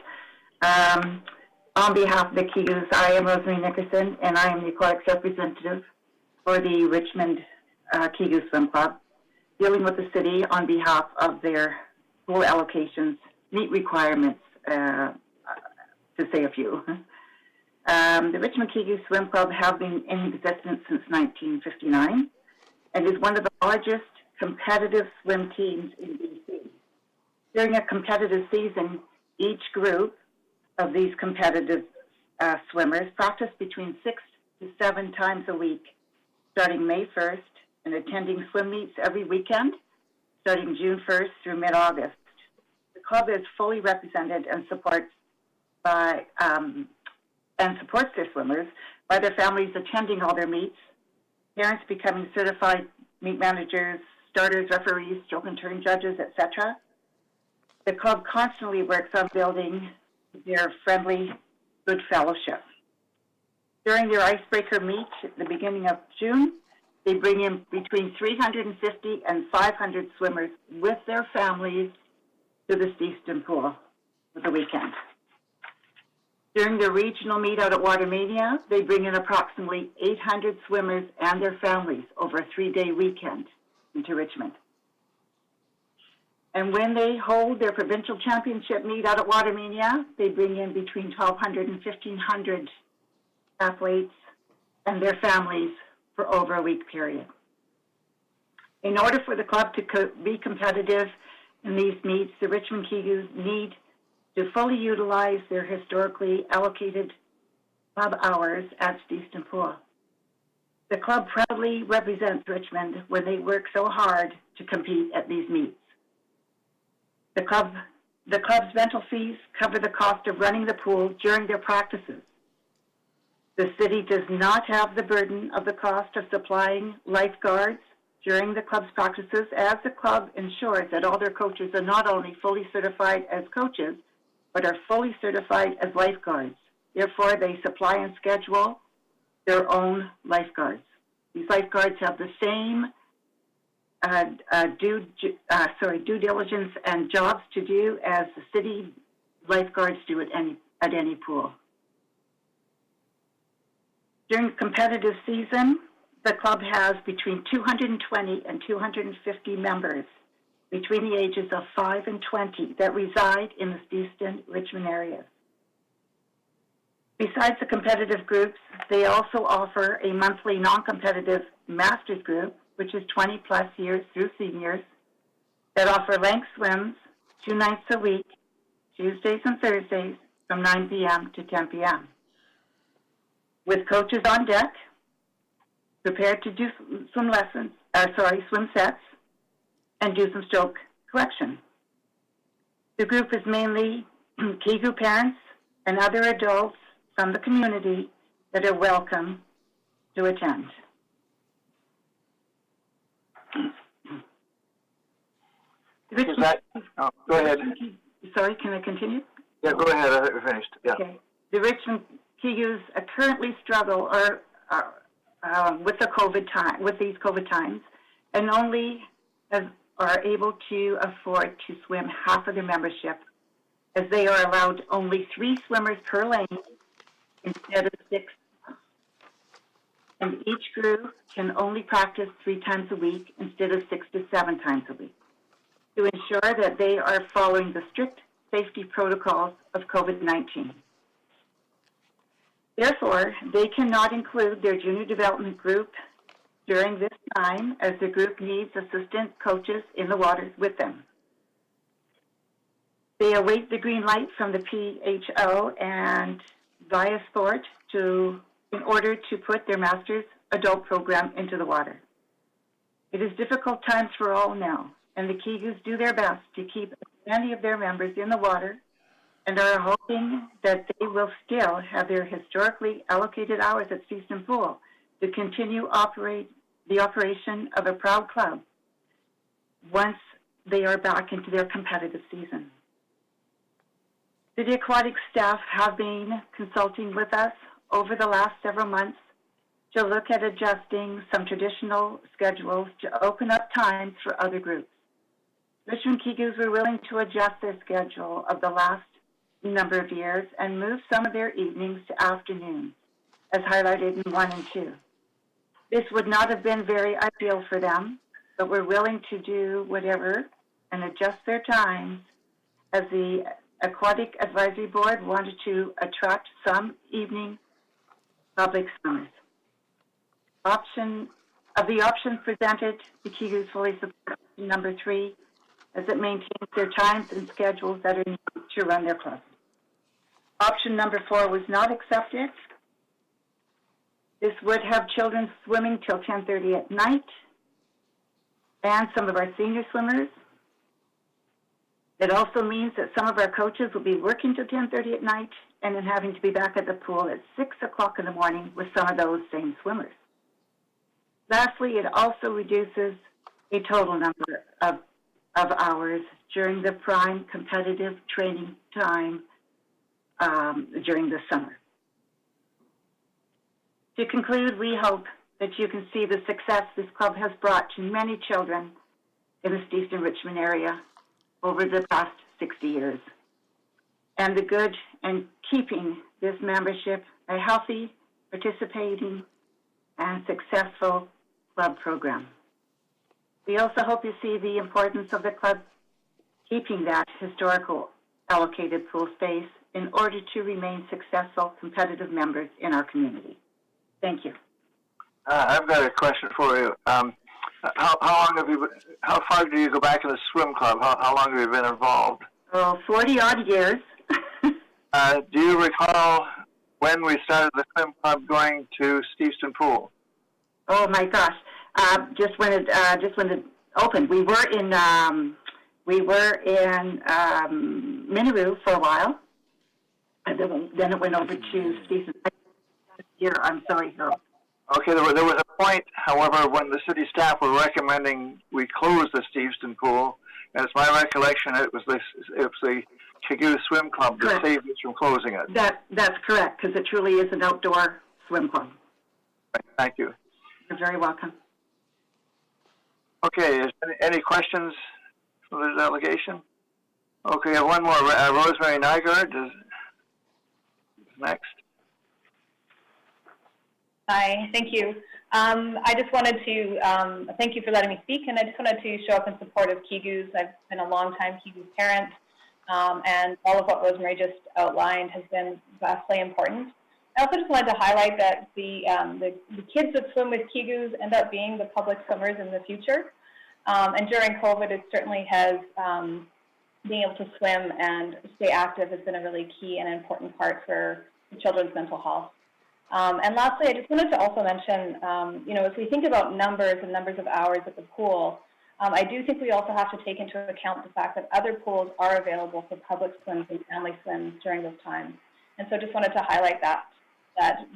On behalf of the Kigus, I am Rosemary Nickerson, and I am the aquatics representative for the Richmond Kigus Swim Club, dealing with the city on behalf of their pool allocations, meet requirements, to say a few. The Richmond Kigus Swim Club have been in existence since 1959 and is one of the largest competitive swim teams in BC. During a competitive season, each group of these competitive swimmers practice between 6 to 7 times a week, starting May 1st and attending swim meets every weekend, starting June 1st through mid-August. The club is fully represented and supports their swimmers by their families attending all their meets, parents becoming certified meet managers, starters, referees, stroke and turn judges, etc. The club constantly works on building their friendly, good fellowship. During their icebreaker meet at the beginning of June, they bring in between 350 and 500 swimmers with their families to the Steeston Pool for the weekend. During their regional meet out at Watermania, they bring in approximately 800 swimmers and their families over a 3-day weekend into Richmond. And when they hold their provincial championship meet out at Watermania, they bring in between 1,200 and 1,500 athletes and their families for over a week period. In order for the club to be competitive in these meets, the Richmond Kigus need to fully utilize their historically allocated club hours at Steeston Pool. The club proudly represents Richmond when they work so hard to compete at these meets. The club's rental fees cover the cost of running the pool during their practices. The city does not have the burden of the cost of supplying lifeguards during the club's practices, as the club ensures that all their coaches are not only fully certified as coaches, but are fully certified as lifeguards. Therefore, they supply and schedule their own lifeguards. These lifeguards have the same due diligence and jobs to do as the city lifeguards do at any pool. During the competitive season, the club has between 220 and 250 members between the ages of 5 and 20 that reside in the Steeston, Richmond areas. Besides the competitive groups, they also offer a monthly non-competitive masters group, which is 20 plus years through seniors, that offer length swims 2 nights a week, Tuesdays and Thursdays from 9 p.m. to 10 p.m. with coaches on deck, prepared to do swim sets, and do some stroke correction. The group is mainly Kigu parents and other adults from the community that are welcome to attend. Is that, oh, go ahead. Sorry, can I continue? Yeah, go ahead. I thought you were finished. Yeah. Okay. The Richmond Kigus currently struggle with the with these COVID times, and only are able to afford to swim half of their membership, as they are allowed only 3 swimmers per lane instead of 6. And each group can only practice 3 times a week instead of 6 to 7 times a week, to ensure that they are following the strict safety protocols of COVID-19. Therefore, they cannot include their junior development group during this time, as the group needs assistant coaches in the waters with them. They await the green light from the PHO and Via Sport in order to put their master's adult program into the water. It is difficult times for all now, and the Kigus do their best to keep many of their members in the water and are hoping that they will still have their historically allocated hours at Seaston Pool to continue the operation of a proud club once they are back into their competitive season. City Aquatic staff have been consulting with us over the last several months to look at adjusting some traditional schedules to open up times for other groups. Richmond Kigus were willing to adjust their schedule of the last number of years and move some of their evenings to afternoons, as highlighted in 1 and 2. This would not have been very ideal for them, but we're willing to do whatever and adjust their times, as the Aquatic Advisory Board wanted to attract some evening public swimmers. Of the options presented, the Kigus fully support number 3, as it maintains their times and schedules that are needed to run their club. Option number 4 was not accepted. This would have children swimming till 10:30 at night, and some of our senior swimmers. It also means that some of our coaches will be working till 10:30 at night and then having to be back at the pool at 6 o'clock in the morning with some of those same swimmers. Lastly, it also reduces a total number of hours during the prime competitive training time during the summer. To conclude, we hope that you can see the success this club has brought to many children in the Steveston Richmond area over the past 60 years, and the good in keeping this membership a healthy, participating, and successful club program. We also hope you see the importance of the club keeping that historical allocated pool space in order to remain successful, competitive members in our community. Thank you. I've got a question for you. How far do you go back in the swim club? How long have you been involved? Oh, 40-odd years. Do you recall when we started the swim club going to Steveston Pool? Oh my gosh! Just when it opened, we were in Minaroo for a while, and then it went over to Steveston. Here, I'm sorry, Harold. Okay, there was a point, however, when the city staff were recommending we close the Steveston Pool, and it's my recollection it was the Kigu Swim Club that saved us from closing it. That's correct, because it truly is an outdoor swim club. Right, thank you. You're very welcome. Okay, is any questions from the delegation? Okay, one more. Rosemary Nygaard is next. Hi, thank you. I just wanted to thank you for letting me speak, and I just wanted to show up in support of Kigus. I've been a long-time Kigus parent, and all of what Rosemary just outlined has been vastly important. I also just wanted to highlight that the kids that swim with Kigus end up being the public swimmers in the future. And during COVID, it certainly has, being able to swim and stay active has been a really key and important part for the children's mental health. And lastly, I just wanted to also mention, as we think about numbers and numbers of hours at the pool, I do think we also have to take into account the fact that other pools are available for public swims and family swims during those times. And so just wanted to highlight that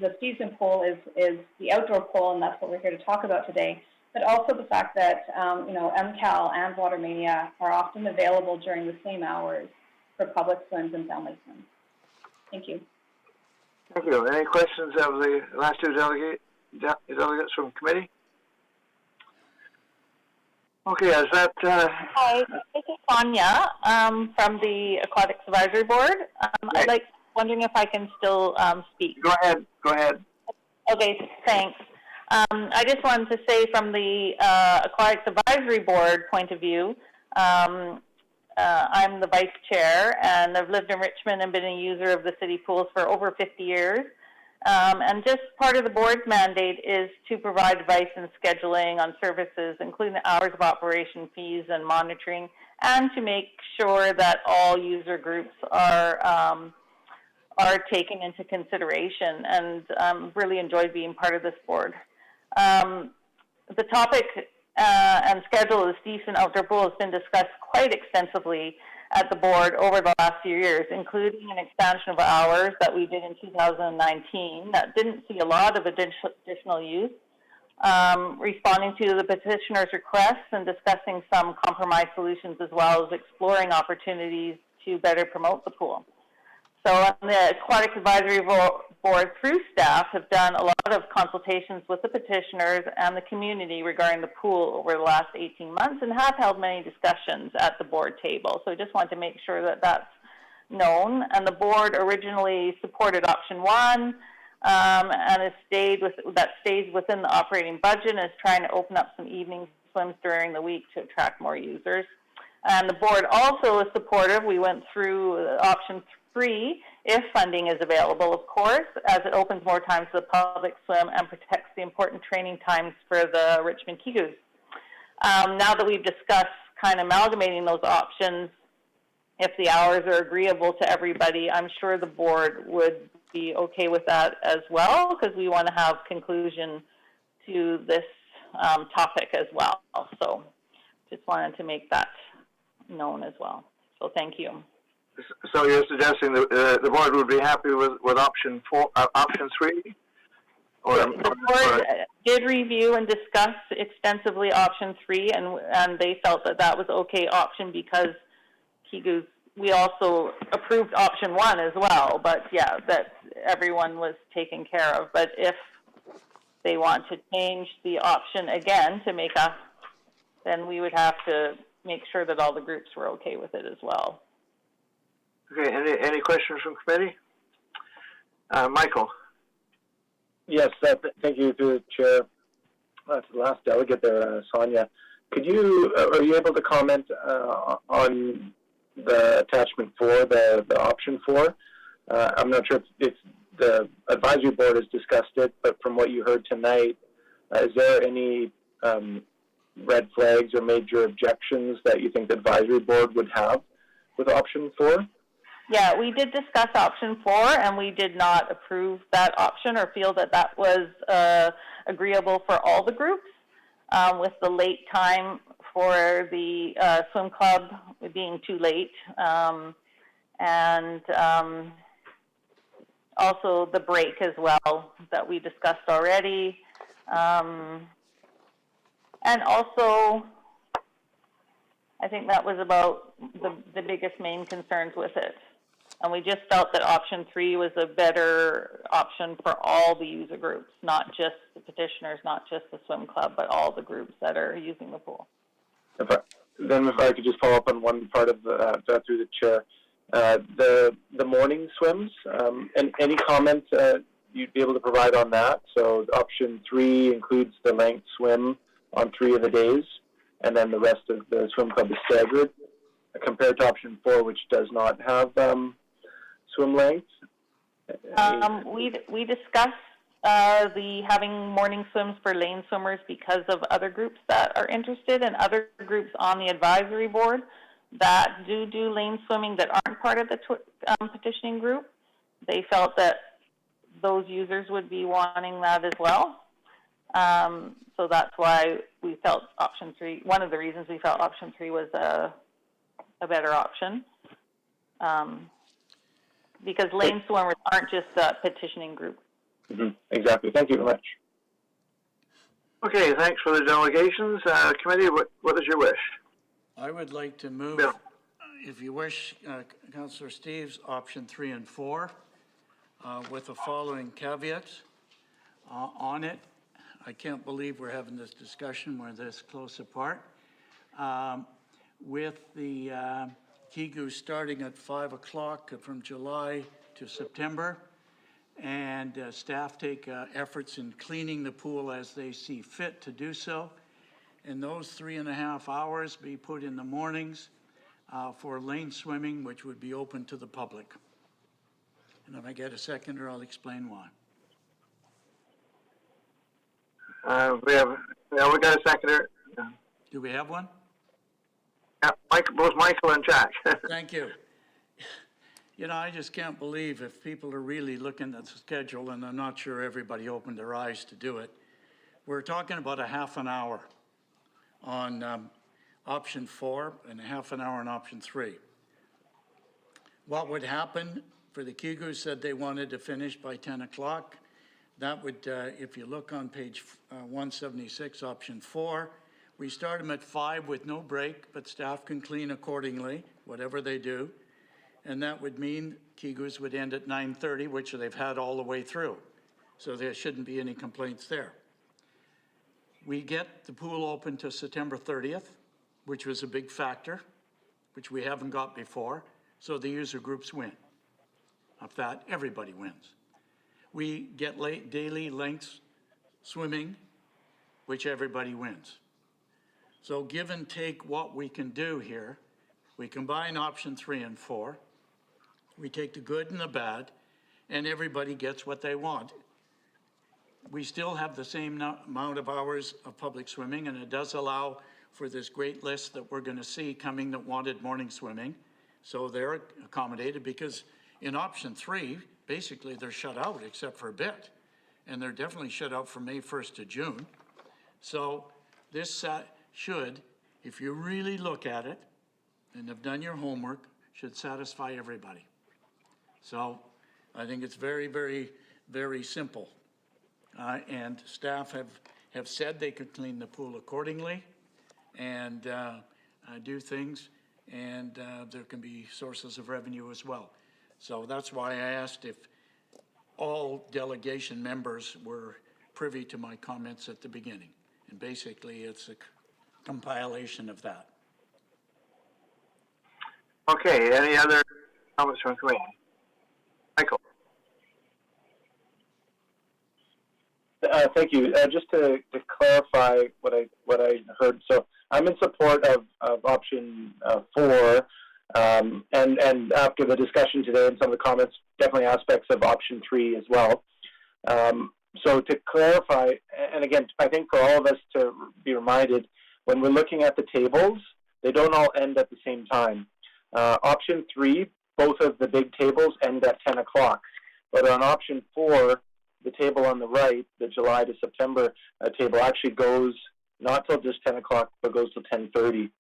the season pool is the outdoor pool, and that's what we're here to talk about today. But also the fact that, MCAL and WaterMania are often available during the same hours for public swims and family swims. Thank you. Thank you. Any questions of the last two delegates from committee? Okay, is that... Hi, this is Sonia from the Aquatics Advisory Board. Right. Wondering if I can still speak. Go ahead. Okay, thanks. I just wanted to say from the Aquatics Advisory Board point of view, I'm the vice chair, and I've lived in Richmond and been a user of the city pools for over 50 years. And just part of the board's mandate is to provide advice and scheduling on services, including the hours of operation, fees, and monitoring, and to make sure that all user groups are taken into consideration, and really enjoyed being part of this board. The topic and schedule of the Stevenson Outdoor Pool has been discussed quite extensively at the board over the last few years, including an expansion of hours that we did in 2019 that didn't see a lot of additional use, responding to the petitioner's requests and discussing some compromise solutions, as well as exploring opportunities to better promote the pool. So on the Aquatics Advisory Board, through staff, have done a lot of consultations with the petitioners and the community regarding the pool over the last 18 months, and have held many discussions at the board table. So I just wanted to make sure that that's known. And the board originally supported option 1, and has that stays within the operating budget, and is trying to open up some evening swims during the week to attract more users. And the board also is supportive. We went through option 3, if funding is available, of course, as it opens more times to the public swim and protects the important training times for the Richmond Kigus. Now that we've discussed kind of amalgamating those options, if the hours are agreeable to everybody, I'm sure the board would be okay with that as well, because we want to have conclusion to this topic as well. So just wanted to make that known as well. So thank you. So you're suggesting the board would be happy with option 3? The board did review and discuss extensively option 3, and they felt that that was okay option because Kigus. We also approved option 1 as well, but yeah, that everyone was taken care of. But if they want to change the option again to make then we would have to make sure that all the groups were okay with it as well. Okay, any questions from committee? Michael? Yes, thank you to the chair. To the last delegate there, Sonia. Are you able to comment on the attachment 4, the option 4? I'm not sure if the advisory board has discussed it, but from what you heard tonight, is there any red flags or major objections that you think the advisory board would have with option 4? Yeah, we did discuss option 4, and we did not approve that option or feel that that was agreeable for all the groups, with the late time for the swim club being too late, and also the break as well that we discussed already, and also I think that was about the biggest main concerns with it. And we just felt that option 3 was a better option for all the user groups, not just the petitioners, not just the swim club, but all the groups that are using the pool. If I could just follow up on one part of that through the chair. The morning swims, and any comments you'd be able to provide on that? So option 3 includes the length swim on 3 of the days, and then the rest of the swim club is staggered, compared to option 4, which does not have swim length. We discussed the having morning swims for lane swimmers because of other groups that are interested, and other groups on the advisory board that do lane swimming that aren't part of the petitioning group. They felt that those users would be wanting that as well. So that's why we felt option 3, one of the reasons we felt option 3 was a better option. Because lane swimmers aren't just a petitioning group. Mm-hmm. Exactly. Thank you very much. Okay, thanks for the delegations. Committee, what is your wish? I would like to move, Bill. if you wish, Councillor Steves, option 3 and 4, with the following caveats on it. I can't believe we're having this discussion. We're this close apart. With the Kigu starting at 5 o'clock from July to September, and staff take efforts in cleaning the pool as they see fit to do so. And those 3.5 hours be put in the mornings for lane swimming, which would be open to the public. And if I get a seconder, I'll explain why. We got a seconder. Do we have one? Both Michael and Jack. Thank you. You know, I just can't believe if people are really looking at the schedule, and I'm not sure everybody opened their eyes to do it. We're talking about a half an hour on option 4 and a half an hour on option 3. What would happen for the Kigus said they wanted to finish by 10 o'clock. That would, if you look on page 176, option 4, we start them at 5 with no break, but staff can clean accordingly, whatever they do. And that would mean Kigus would end at 9:30, which they've had all the way through. So there shouldn't be any complaints there. We get the pool open to September 30th, which was a big factor, which we haven't got before. So the user groups win. Of that, everybody wins. We get daily lengths swimming, which everybody wins. So give and take what we can do here. We combine option 3 and 4. We take the good and the bad, and everybody gets what they want. We still have the same amount of hours of public swimming, and it does allow for this great list that we're going to see coming that wanted morning swimming. So they're accommodated because in option 3, basically they're shut out except for a bit. And they're definitely shut out from May 1st to June. So this should, if you really look at it and have done your homework, should satisfy everybody. So I think it's very, very, very simple. And staff have said they could clean the pool accordingly and do things, and there can be sources of revenue as well. So that's why I asked if all delegation members were privy to my comments at the beginning. And basically it's a compilation of that. Okay, any other comments from committee? Michael. Thank you. Just to clarify what I heard, so I'm in support of option 4, and after the discussion today and some of the comments, definitely aspects of option 3 as well. So to clarify, and again, I think for all of us to be reminded, when we're looking at the tables, they don't all end at the same time. Option 3, both of the big tables end at 10 o'clock, but on option 4, the table on the right, the July to September table, actually goes not till just 10 o'clock, but goes till 10:30.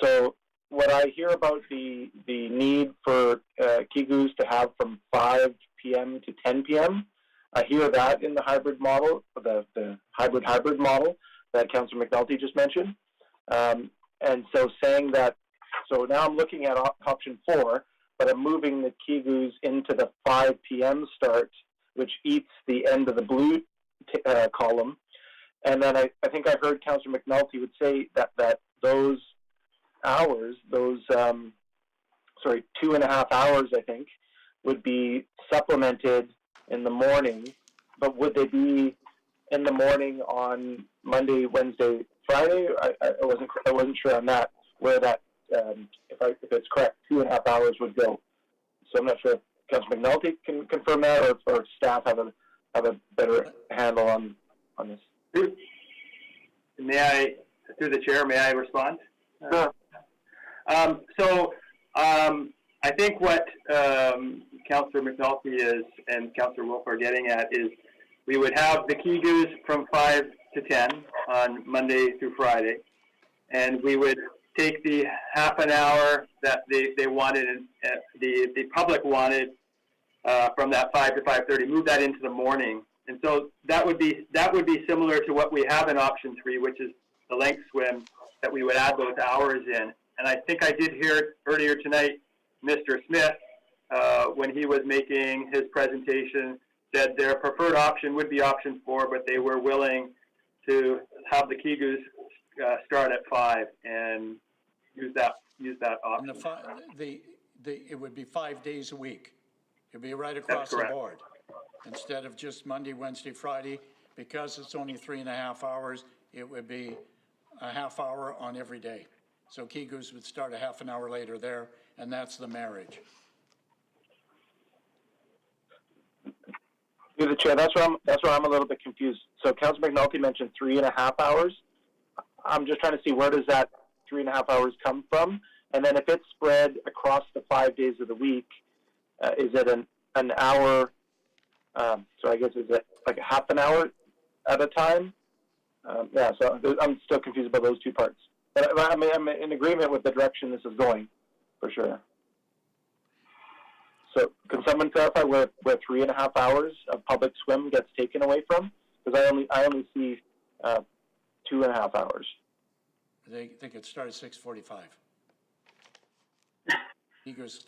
So what I hear about the need for Kigus to have from 5 p.m. to 10 p.m., I hear that in the hybrid model, the hybrid model that Councillor McNulty just mentioned. And so saying that, so now I'm looking at option 4, but I'm moving the Kigus into the 5 p.m. start, which eats the end of the blue column. And then I think I heard Councillor McNulty would say that those hours, those 2.5 hours, I think, would be supplemented in the morning. But would they be in the morning on Monday, Wednesday, Friday? I wasn't sure on that, where that, if it's correct, 2.5 hours would go. So I'm not sure if Councillor McNulty can confirm that, or staff have a better handle on this. May I, through the chair, may I respond? Sure. I think what Councillor McNulty and Councillor Wolf are getting at is we would have the Kigus from 5 to 10 on Monday through Friday, and we would take the half an hour that they wanted, and the public wanted from that 5 to 5:30, move that into the morning. And so that would be similar to what we have in option 3, which is the length swim, that we would add those hours in. And I think I did hear earlier tonight, Mr. Smith, when he was making his presentation, said their preferred option would be option 4, but they were willing to have the Kigus start at 5 and use that option. And it would be 5 days a week. It'd be right across the board. Instead of just Monday, Wednesday, Friday, because it's only 3.5 hours, it would be a half hour on every day. So Kigus would start a half an hour later there, and that's the marriage. Through the chair, that's where I'm a little bit confused. So Councilor McNulty mentioned 3.5 hours. I'm just trying to see, where does that 3.5 hours come from? And then if it's spread across the 5 days of the week, is it an hour? So I guess, is it like a half an hour at a time? Yeah, so I'm still confused about those two parts. But I'm in agreement with the direction this is going, for sure. So can someone clarify where 3.5 hours of public swim gets taken away from? Because I only see 2.5 hours. They could start at 6:45.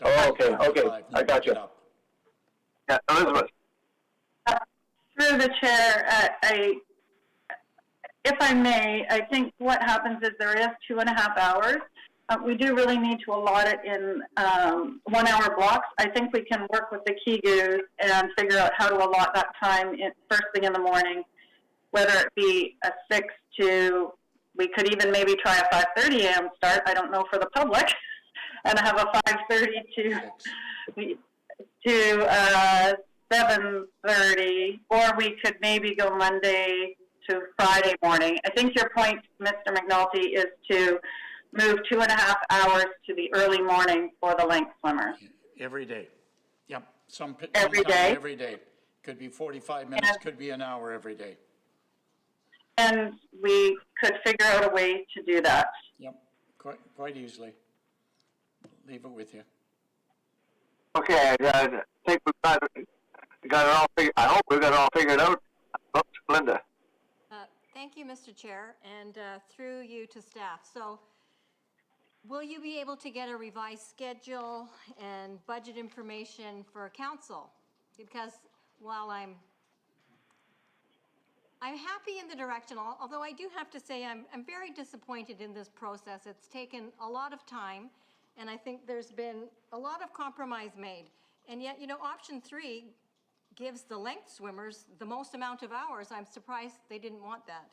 Oh, okay, I got you. Yeah, Elizabeth. Through the chair, if I may, I think what happens is there is 2.5 hours. We do really need to allot it in 1 hour blocks. I think we can work with the Kigus and figure out how to allot that time first thing in the morning, whether it be a 6 to, we could even maybe try a 5:30 a.m. start, I don't know, for the public, and have a 5:30 to 7:30, or we could maybe go Monday to Friday morning. I think your point, Mr. McNulty, is to move 2.5 hours to the early morning for the length swimmers. Every day. Yep. Every day? Every day. Could be 45 minutes, could be an hour every day. And we could figure out a way to do that. Yep, quite easily. Leave it with you. Okay, I think we've got it all figured. I hope we've got it all figured out. Linda. Thank you, Mr. Chair, and through you to staff. So, will you be able to get a revised schedule and budget information for council? Because while I'm happy in the direction, although I do have to say I'm very disappointed in this process. It's taken a lot of time, and I think there's been a lot of compromise made. And yet, you know, option 3 gives the length swimmers the most amount of hours. I'm surprised they didn't want that.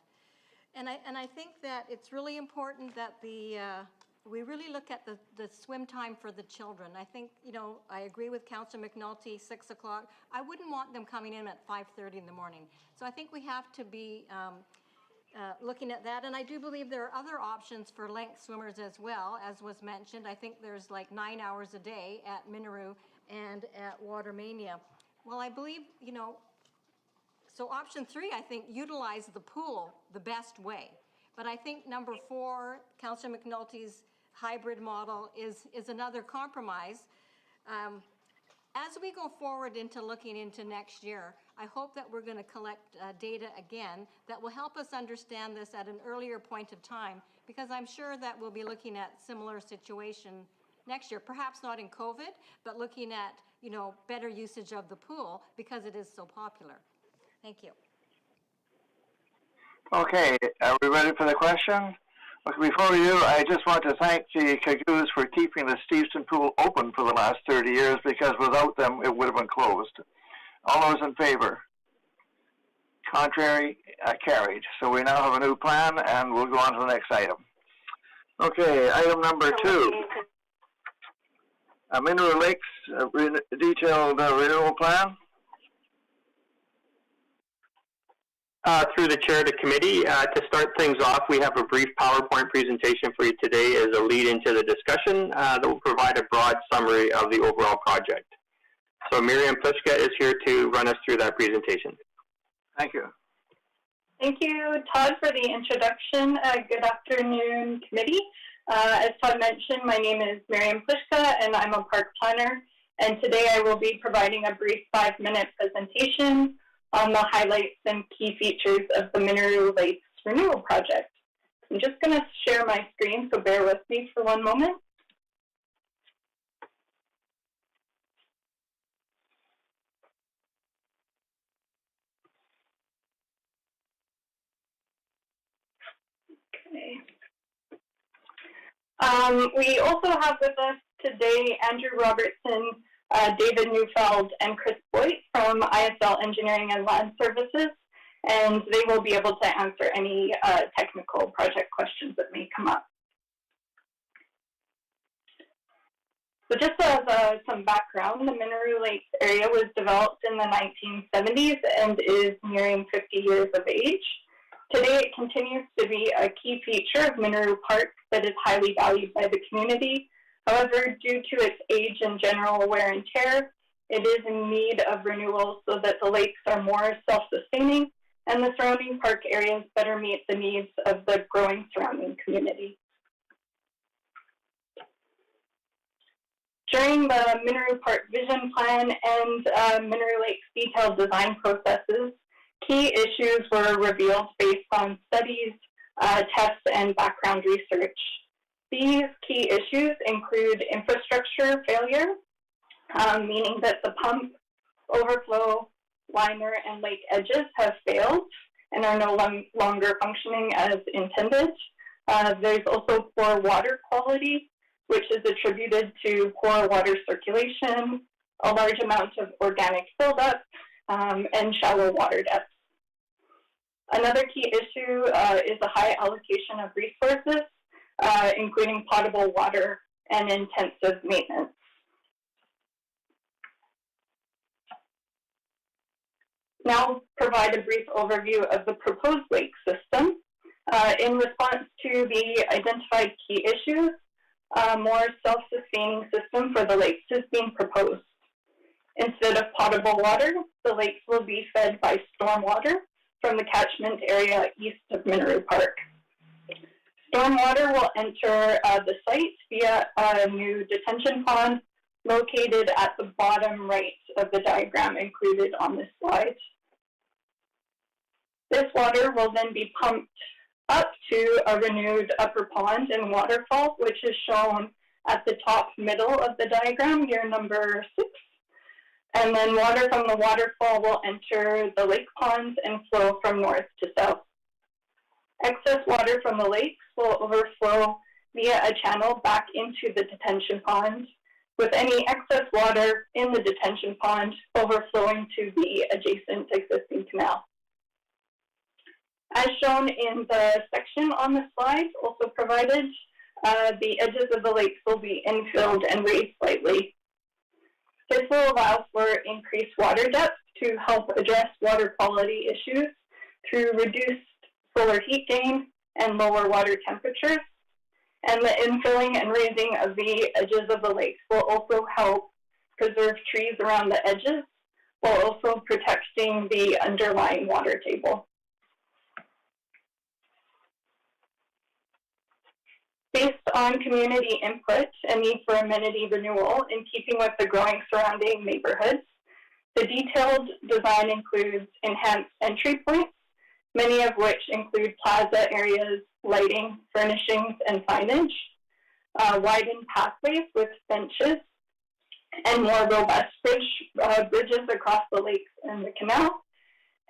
And I think that it's really important that we really look at the swim time for the children. I think, you know, I agree with Councillor McNulty, 6 o'clock. I wouldn't want them coming in at 5:30 in the morning. So I think we have to be looking at that. And I do believe there are other options for length swimmers as well, as was mentioned. I think there's like 9 hours a day at Minoru and at Watermania. Well, I believe, you know, so option 3, I think, utilize the pool the best way. But I think number 4, Councillor McNulty's hybrid model is another compromise. As we go forward into looking into next year, I hope that we're going to collect data again that will help us understand this at an earlier point of time, because I'm sure that we'll be looking at similar situation next year, perhaps not in COVID, but looking at, you know, better usage of the pool because it is so popular. Thank you. Okay, are we ready for the question? Before we do, I just want to thank the Kigus for keeping the Steveston Pool open for the last 30 years, because without them, it would have been closed. All those in favor? Contrary? Carried. So we now have a new plan, and we'll go on to the next item. Okay, item number 2. Mineral Lakes detailed renewal plan. Through the chair of the committee, to start things off, we have a brief PowerPoint presentation for you today as a lead into the discussion that will provide a broad summary of the overall project. So Miriam Pliska is here to run us through that presentation. Thank you. Thank you, Todd, for the introduction. Good afternoon, committee. As Todd mentioned, my name is Miriam Pliszka, and I'm a park planner. And today I will be providing a brief 5-minute presentation on the highlights and key features of the Mineru Lakes Renewal Project. I'm just going to share my screen, so bear with me for one moment. Okay. We also have with us today Andrew Robertson, David Neufeld, and Chris Boyd from ISL Engineering and Land Services, and they will be able to answer any technical project questions that may come up. So just as some background, the Mineru Lakes area was developed in the 1970s and is nearing 50 years of age. Today, it continues to be a key feature of Mineru Park that is highly valued by the community. However, due to its age and general wear and tear, it is in need of renewal so that the lakes are more self-sustaining and the surrounding park areas better meet the needs of the growing surrounding community. During the Mineru Park Vision Plan and Mineru Lakes detailed design processes, key issues were revealed based on studies, tests, and background research. These key issues include infrastructure failure, meaning that the pump, overflow, liner, and lake edges have failed and are no longer functioning as intended. There's also poor water quality, which is attributed to poor water circulation, a large amount of organic buildup, and shallow water depth. Another key issue is a high allocation of resources, including potable water and intensive maintenance. Now I'll provide a brief overview of the proposed lake system. In response to the identified key issues, a more self-sustaining system for the lakes is being proposed. Instead of potable water, the lakes will be fed by stormwater from the catchment area east of Mineru Park. Stormwater will enter the site via a new detention pond located at the bottom right of the diagram included on this slide. This water will then be pumped up to a renewed upper pond and waterfall, which is shown at the top middle of the diagram, here number 6. And then water from the waterfall will enter the lake ponds and flow from north to south. Excess water from the lakes will overflow via a channel back into the detention pond, with any excess water in the detention pond overflowing to the adjacent existing canal. As shown in the section on the slide, also provided, the edges of the lakes will be infilled and raised slightly. This will allow for increased water depth to help address water quality issues through reduced solar heat gain and lower water temperatures. And the infilling and raising of the edges of the lakes will also help preserve trees around the edges, while also protecting the underlying water table. Based on community input and need for amenity renewal in keeping with the growing surrounding neighborhoods, the detailed design includes enhanced entry points, many of which include plaza areas, lighting, furnishings, and signage, widened pathways with benches, and more robust bridges across the lakes and the canal,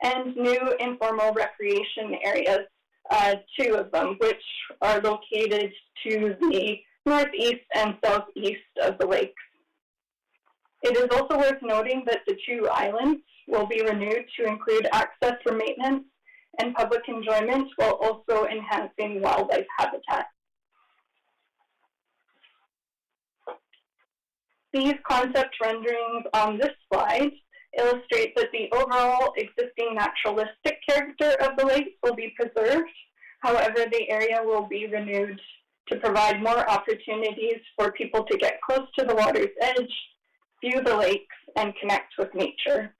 and new informal recreation areas, 2 of them, which are located to the northeast and southeast of the lakes. It is also worth noting that the 2 islands will be renewed to include access for maintenance and public enjoyment, while also enhancing wildlife habitat. These concept renderings on this slide illustrate that the overall existing naturalistic character of the lakes will be preserved. However, the area will be renewed to provide more opportunities for people to get close to the water's edge, view the lakes, and connect with nature.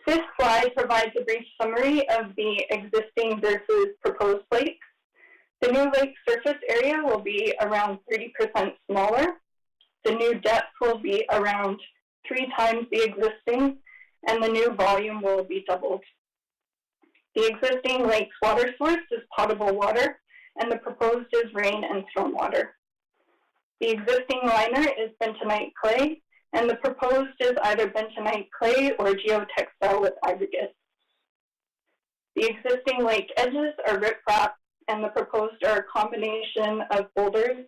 This slide provides a brief summary of the existing versus proposed lakes. The new lake surface area will be around 30% smaller. The new depth will be around 3 times the existing, and the new volume will be doubled. The existing lake's water source is potable water, and the proposed is rain and stormwater. The existing liner is bentonite clay, and the proposed is either bentonite clay or geotextile with aggregates. The existing lake edges are riprap, and the proposed are a combination of boulders,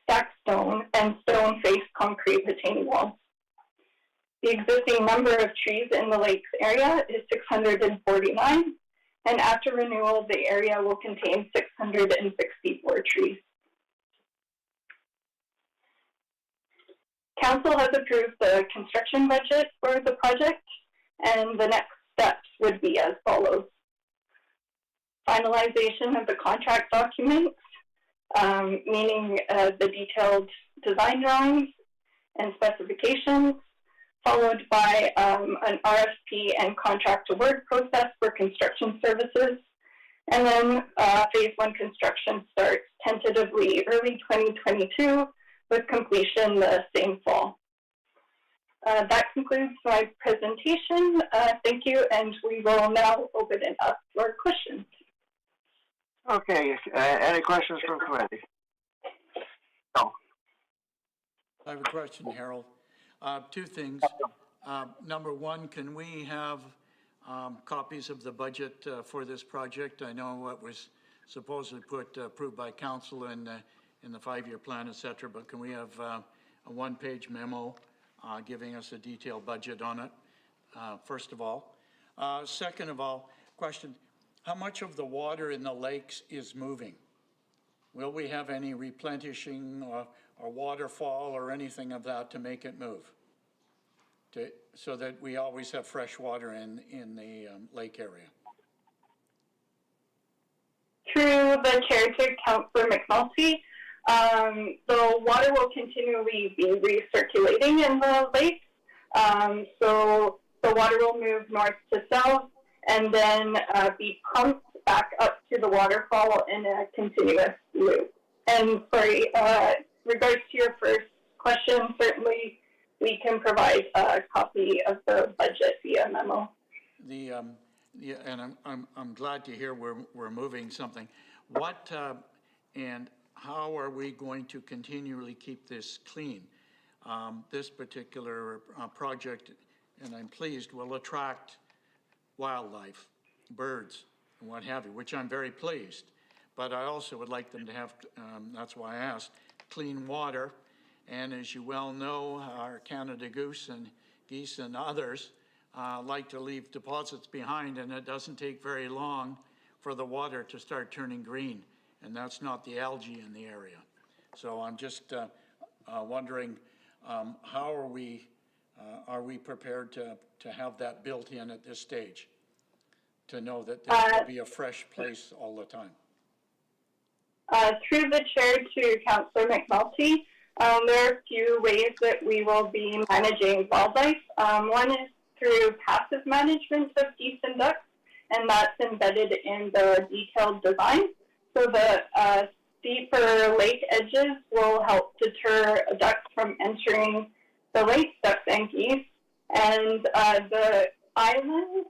stacked stone, and stone-faced concrete retaining walls. The existing number of trees in the lake's area is 649, and after renewal, the area will contain 664 trees. Council has approved the construction budget for the project, and the next steps would be as follows. Finalization of the contract documents, meaning the detailed design drawings and specifications, followed by an RFP and contract award process for construction services, and then phase 1 construction starts tentatively early 2022 with completion the same fall. That concludes my presentation. Thank you, and we will now open it up for questions. Okay, any questions from committee? No. I have a question, Harold. 2 things. Number 1, can we have copies of the budget for this project? I know it was supposedly approved by council in the 5-year plan, et cetera, but can we have a 1-page memo giving us a detailed budget on it, first of all? Second of all, question, how much of the water in the lakes is moving? Will we have any replenishing or waterfall or anything of that to make it move? So that we always have fresh water in the lake area? Through the chair to Councillor McNulty, the water will continually be recirculating in the lake. So the water will move north to south and then be pumped back up to the waterfall in a continuous loop. And sorry, regards to your first question, certainly we can provide a copy of the budget via memo. Yeah, and I'm glad to hear we're moving something. What and how are we going to continually keep this clean? This particular project, and I'm pleased, will attract wildlife, birds, and what have you, which I'm very pleased. But I also would like them to have, that's why I asked, clean water. And as you well know, our Canada goose and geese and others like to leave deposits behind, and it doesn't take very long for the water to start turning green. And that's not the algae in the area. So I'm just wondering, how are we prepared to have that built in at this stage, to know that there will be a fresh place all the time? Through the chair to Councillor McNulty, there are a few ways that we will be managing wildlife. One is through passive management of geese and ducks, and that's embedded in the detailed design. So the steeper lake edges will help deter ducks from entering the lake, ducks and geese. And the islands,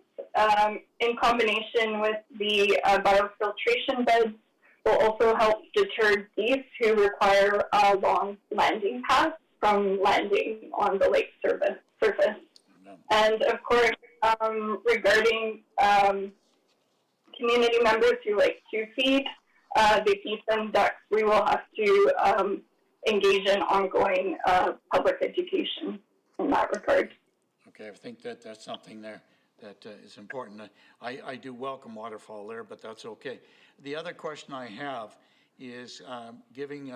in combination with the biofiltration beds, will also help deter geese who require a long landing path from landing on the lake surface. And of course, regarding community members who like to feed the geese and ducks, we will have to engage in ongoing public education in that regard. Okay, I think that's something there that is important. I do welcome waterfall there, but that's okay. The other question I have is giving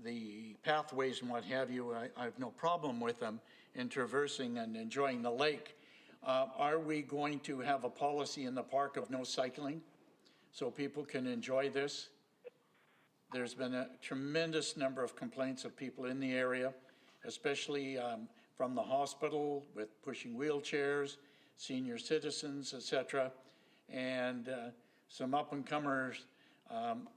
the pathways and what have you, I have no problem with them in traversing and enjoying the lake. Are we going to have a policy in the park of no cycling so people can enjoy this? There's been a tremendous number of complaints of people in the area, especially from the hospital with pushing wheelchairs, senior citizens, etc., and some up-and-comers.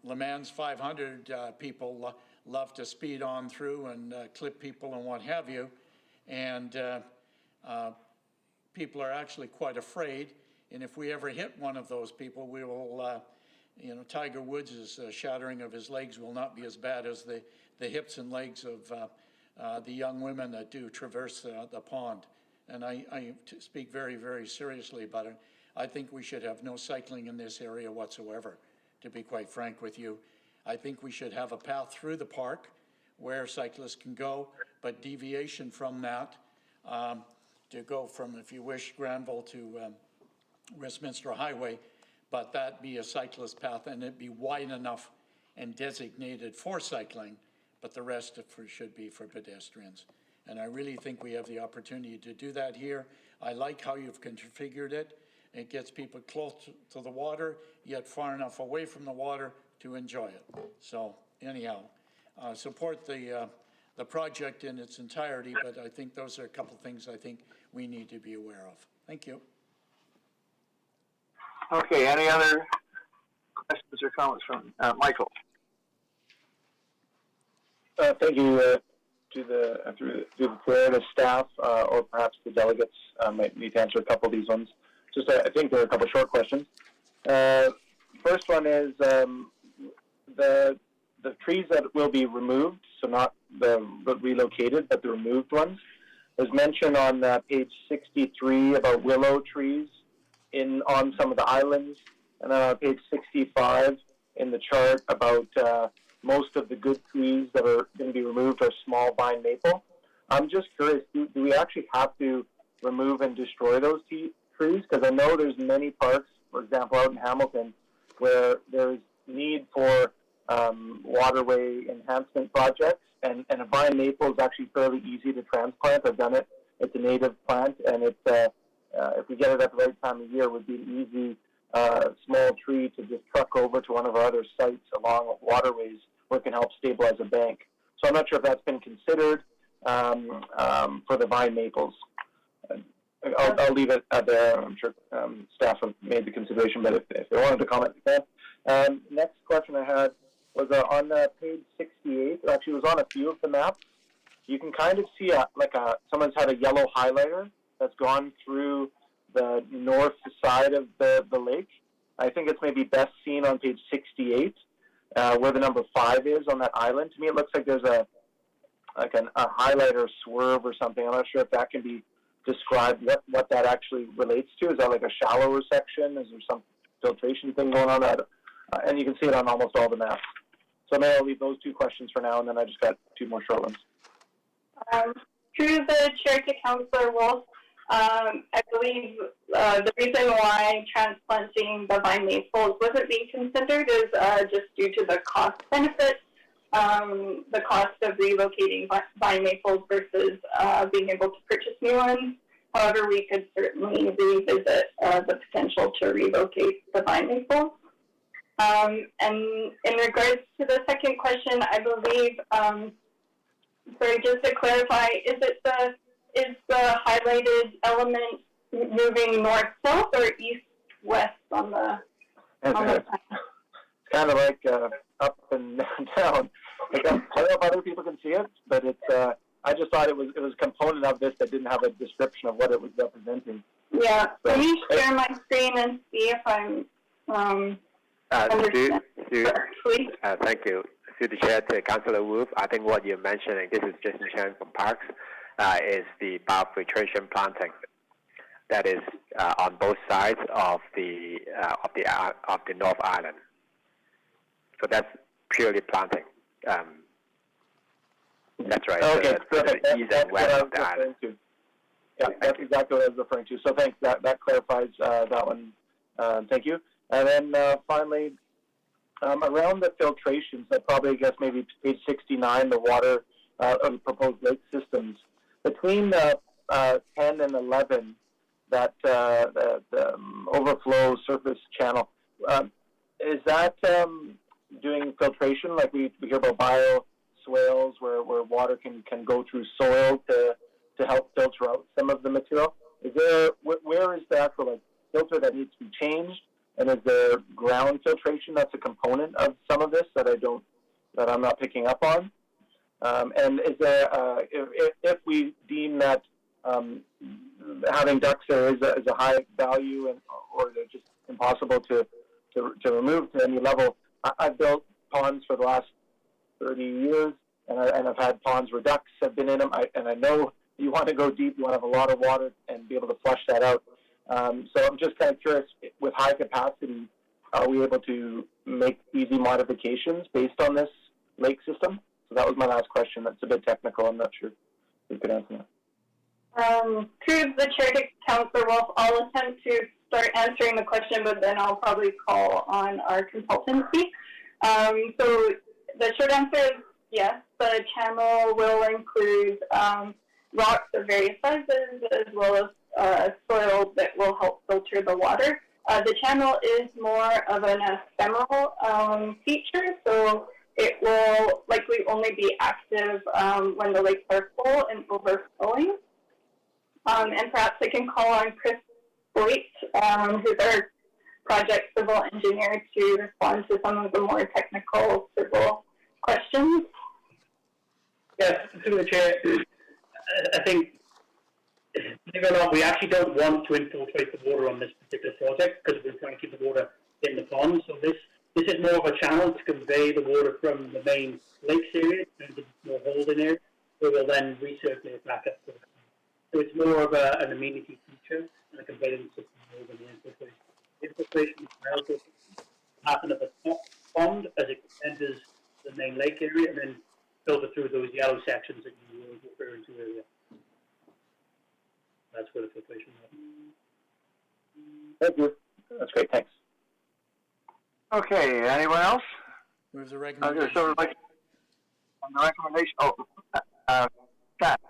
Le Mans 500 people love to speed on through and clip people and what have you, and people are actually quite afraid. And if we ever hit one of those people, we will, Tiger Woods' shattering of his legs will not be as bad as the hips and legs of the young women that do traverse the pond. And I speak very, very seriously about it. I think we should have no cycling in this area whatsoever, to be quite frank with you. I think we should have a path through the park where cyclists can go, but deviation from that to go from, if you wish, Granville to Westminster Highway, but that be a cyclist path and it be wide enough and designated for cycling, but the rest should be for pedestrians. And I really think we have the opportunity to do that here. I like how you've configured it. It gets people close to the water, yet far enough away from the water to enjoy it. So anyhow, support the project in its entirety, but I think those are a couple things I think we need to be aware of. Thank you. Okay, any other questions or comments from Michael? Thank you to the Florida staff, or perhaps the delegates might need to answer a couple of these ones. Just, I think there are a couple of short questions. First one is the trees that will be removed, so not the relocated, but the removed ones. There's mention on page 63 about willow trees on some of the islands, and then on page 65 in the chart about most of the good trees that are going to be removed are small vine maple. I'm just curious, do we actually have to remove and destroy those trees? Because I know there's many parks, for example, out in Hamilton, where there's need for waterway enhancement projects, and a vine maple is actually fairly easy to transplant. I've done it. It's a native plant, and it's if we get it at the right time of year, it would be an easy small tree to just truck over to one of our other sites along waterways where it can help stabilize a bank. So I'm not sure if that's been considered for the vine maples. I'll leave it at there. I'm sure staff have made the consideration, but if they wanted to comment, they can. Next question I had was on page 68. It actually was on a few of the maps. You can kind of see someone's had a yellow highlighter that's gone through the north side of the lake. I think it's maybe best seen on page 68, where the number 5 is on that island. To me, it looks like there's a highlighter swerve or something. I'm not sure if that can be described, what that actually relates to. Is that like a shallower section? Is there some filtration thing going on? And you can see it on almost all the maps. So maybe I'll leave those 2 questions for now, and then I just got 2 more short ones. Through the chair to Councillor Wolf, I believe the reason why transplanting the vine maples wasn't being considered is just due to the cost benefits, the cost of relocating vine maples versus being able to purchase new ones. However, we could certainly revisit the potential to relocate the vine maples. And in regards to the second question, I believe, sorry, just to clarify, is the highlighted element moving north-south or east-west on the It's kind of like up and down. Like, I don't know if other people can see it, but it's. I just thought it was a component of this that didn't have a description of what it was representing. Yeah, so, let me share my screen and see if I'm understanding correctly. Thank you. Through the chair to Councillor Wolf, I think what you're mentioning, this is Jason Chen from Parks, is the biofiltration planting that is on both sides of the North Island. So that's purely planting. That's right. Okay, perfect. East and west of the island. Yeah, that's exactly what I was referring to. So thanks. That clarifies that one. Thank you. And then finally, around the filtrations, I guess maybe page 69, the water proposed lake systems. Between 10 and 11, that the overflow surface channel, is that doing filtration? Like we hear about bioswales where water can go through soil to help filter out some of the material? Is there, where is the actual like filter that needs to be changed? And is there ground filtration that's a component of some of this that I'm not picking up on? And is there, if we deem that having ducks there is a high value or they're just impossible to remove to any level, I've built ponds for the last 30 years, and I've had ponds where ducks have been in them, and I know you want to go deep, you want to have a lot of water and be able to flush that out. So I'm just kind of curious, with high capacity, are we able to make easy modifications based on this lake system? So that was my last question. That's a bit technical. I'm not sure if you could answer that. Through the chair to Councillor Wolf, I'll attempt to start answering the question, but then I'll probably call on our consultancy. So the short answer is yes, the channel will include rocks of various sizes as well as soil that will help filter the water. The channel is more of an ephemeral feature, so it will likely only be active when the lakes are full and overflowing. And perhaps I can call on Chris Boyt, who's our project civil engineer, to respond to some of the more technical civil questions. Yes, through the chair, I think, believe it or not, we actually don't want to infiltrate the water on this particular project because we're trying to keep the water in the pond. So this is more of a channel to convey the water from the main lakes area to the more holding area, where we'll then recirculate back up to the pond. So it's more of an amenity feature and a conveyance system more than the infiltration. Infiltration will happen at the top pond as it enters the main lake area and then filter through those yellow sections that you were referring to earlier. That's where the filtration happens. Thank you. That's great. Thanks. Okay, anyone else? Move the recommendation. So, like, on the recommendation, Pat.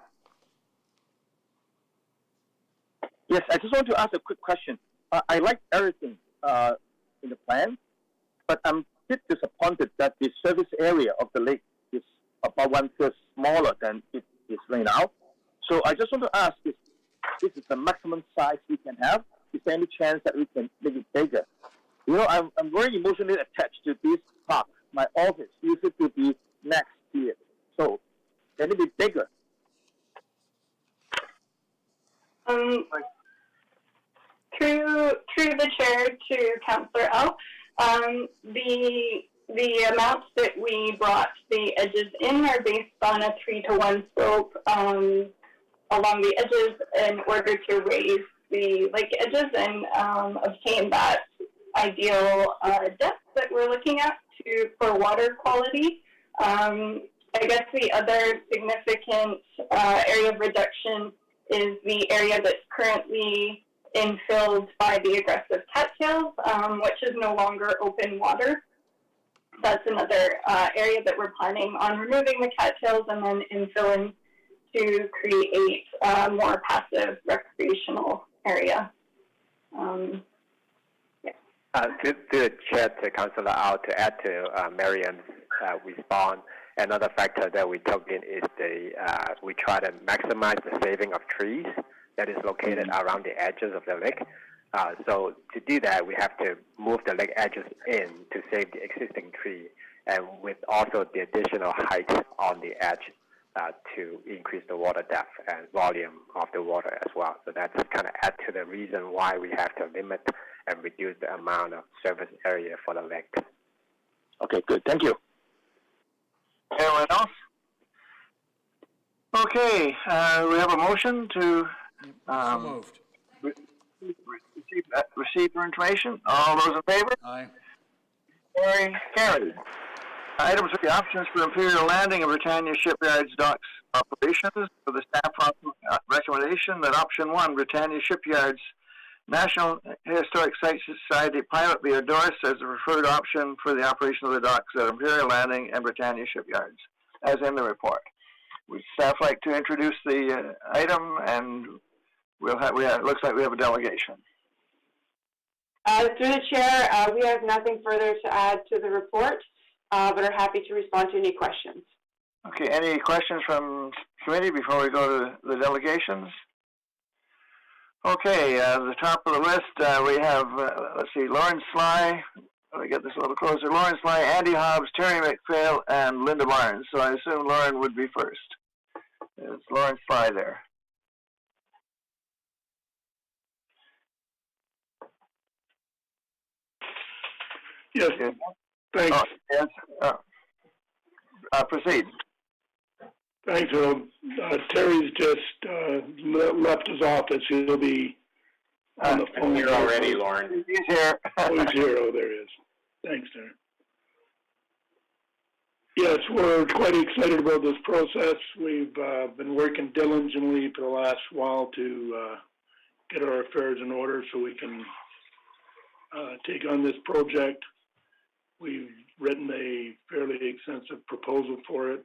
Yes, I just want to ask a quick question. I like everything in the plan, but I'm a bit disappointed that the surface area of the lake is about 1/3 smaller than it is right now. So I just want to ask if this is the maximum size we can have. Is there any chance that we can make it bigger? You know, I'm very emotionally attached to this park. My office used to be next to it. So can it be bigger? Through the chair to Councillor L, the amounts that we brought the edges in are based on a 3-to-1 slope along the edges in order to raise the lake edges and obtain that ideal depth that we're looking at for water quality. I guess the other significant area of reduction is the area that's currently infilled by the aggressive cattails, which is no longer open water. That's another area that we're planning on removing the cattails and then infilling to create a more passive recreational area. To the chair, to Councillor Al, to add to Marianne's response, another factor that we took in is we try to maximize the saving of trees that is located around the edges of the lake. So to do that, we have to move the lake edges in to save the existing tree, and with also the additional height on the edge to increase the water depth and volume of the water as well. So that's kind of add to the reason why we have to limit and reduce the amount of surface area for the lake. Okay, good. Thank you. Anyone else? Okay, we have a motion to moved. Receive for information. All those in favor? Aye. Carried. Item 3, options for Imperial Landing and Britannia Shipyards docks operations. For the staff recommendation that option 1, Britannia Shipyards National Historic Site Society pilot be endorsed as the preferred option for the operation of the docks at Imperial Landing and Britannia Shipyards, as in the report. Would staff like to introduce the item, and looks like we have a delegation. Through the chair, we have nothing further to add to the report, but are happy to respond to any questions. Okay, any questions from committee before we go to the delegations? Okay, the top of the list, we have, let's see, Lauren Sly. Let me get this a little closer. Lauren Sly, Andy Hobbs, Terry McPhail, and Linda Barnes. So I assume Lauren would be first. It's Lauren Sly there. Yes, thanks. Oh, yes. Proceed. Thanks, Terry's just left his office. He'll be on the phone. Here already, Lauren. He's here. Oh, he's here. Oh, there he is. Thanks, Terry. Yes, we're quite excited about this process. We've been working diligently for the last while to get our affairs in order so we can take on this project. We've written a fairly extensive proposal for it,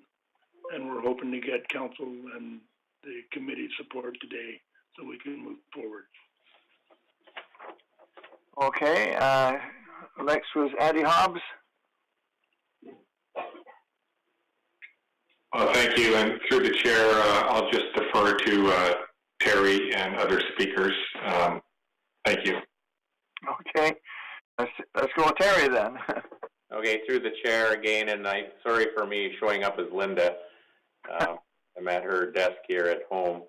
and we're hoping to get council and the committee support today so we can move forward. Okay, next was Andy Hobbs. Thank you, and through the chair, I'll just defer to Terry and other speakers. Thank you. Okay, let's go with Terry then. Okay, through the chair again, and sorry for me showing up as Linda. I'm at her desk here at home.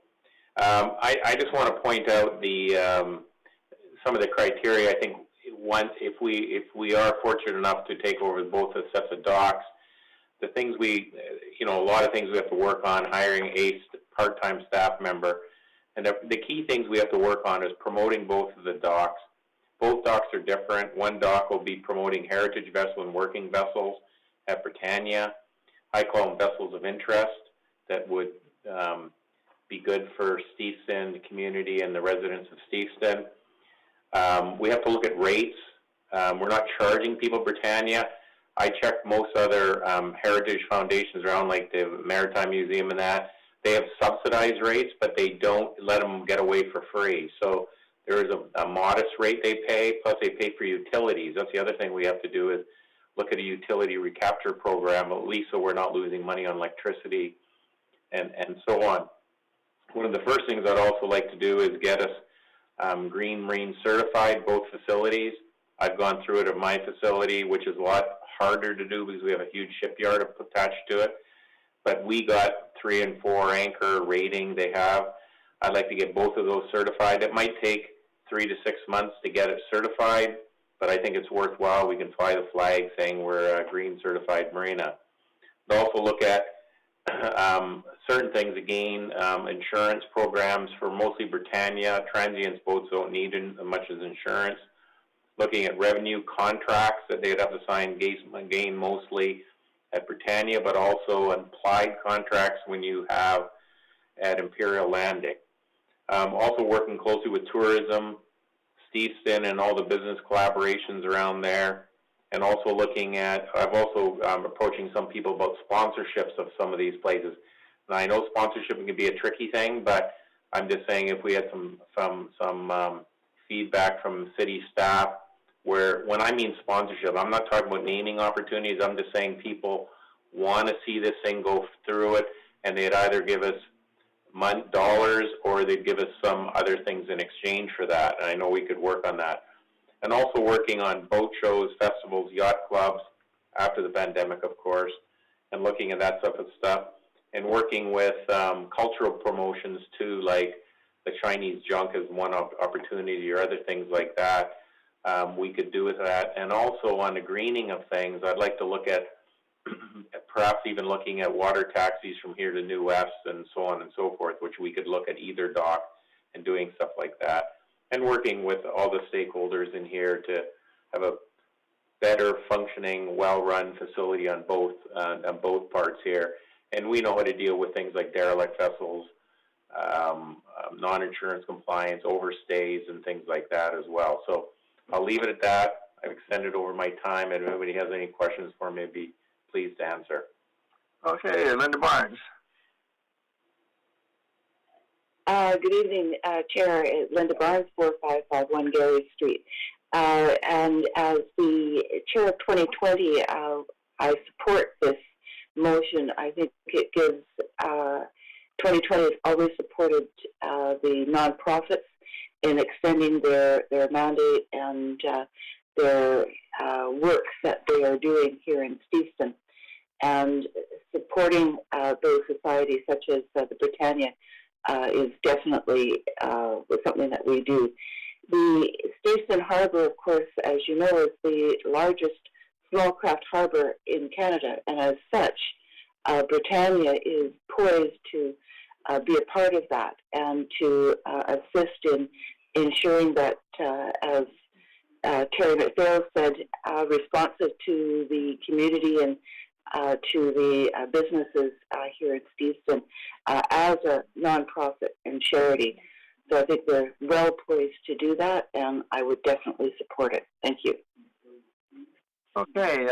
I just want to point out the some of the criteria. I think if we are fortunate enough to take over both the sets of docks, the things a lot of things we have to work on, hiring a part-time staff member, and the key things we have to work on is promoting both of the docks. Both docks are different. One dock will be promoting heritage vessel and working vessels at Britannia. I call them vessels of interest that would be good for Steveston, the community, and the residents of Steveston. We have to look at rates. We're not charging people Britannia. I checked most other heritage foundations around, like the Maritime Museum and that. They have subsidized rates, but they don't let them get away for free. So there is a modest rate they pay, plus they pay for utilities. That's the other thing we have to do is look at a utility recapture program, at least so we're not losing money on electricity and so on. One of the first things I'd also like to do is get us Green Marine certified, both facilities. I've gone through it at my facility, which is a lot harder to do because we have a huge shipyard attached to it. But we got 3 and 4 anchor rating they have. I'd like to get both of those certified. It might take 3 to 6 months to get it certified, but I think it's worthwhile. We can fly the flag saying we're a green certified marina. We'll also look at certain things again, insurance programs for mostly Britannia. Transients boats don't need as much as insurance. Looking at revenue contracts that they'd have to sign again mostly at Britannia, but also implied contracts when you have at Imperial Landing. Also working closely with tourism, Steveston, and all the business collaborations around there. And also looking at, I'm also approaching some people about sponsorships of some of these places. And I know sponsorship can be a tricky thing, but I'm just saying if we had some feedback from city staff, where when I mean sponsorship, I'm not talking about naming opportunities. I'm just saying people want to see this thing go through it, and they'd either give us dollars or they'd give us some other things in exchange for that. And I know we could work on that. And also working on boat shows, festivals, yacht clubs, after the pandemic, of course, and looking at that type of stuff. And working with cultural promotions too, like the Chinese junk is one opportunity, or other things like that. We could do with that. And also on the greening of things, I'd like to look at perhaps even looking at water taxis from here to New West and so on and so forth, which we could look at either dock and doing stuff like that. And working with all the stakeholders in here to have a better functioning, well-run facility on both parts here. And we know how to deal with things like derelict vessels, non-insurance compliance, overstays, and things like that as well. So I'll leave it at that. I've extended over my time, and if anybody has any questions for me, I'd be pleased to answer. Okay, Linda Barnes. Good evening, Chair. Linda Barnes, 4551 Gary Street. And as the Chair of 2020, I support this motion. I think it gives, 2020 has always supported the nonprofits, in extending their mandate and their work that they are doing here in Steveston, and supporting those societies such as the Britannia is definitely something that we do. The Steveston Harbour, of course, as you know, is the largest small craft harbour in Canada, and as such, Britannia is poised to be a part of that and to assist in ensuring that, as Terry McPhail said, responsive to the community and to the businesses here in Steveston as a nonprofit and charity. So I think they're well poised to do that, and I would definitely support it. Thank you. Okay,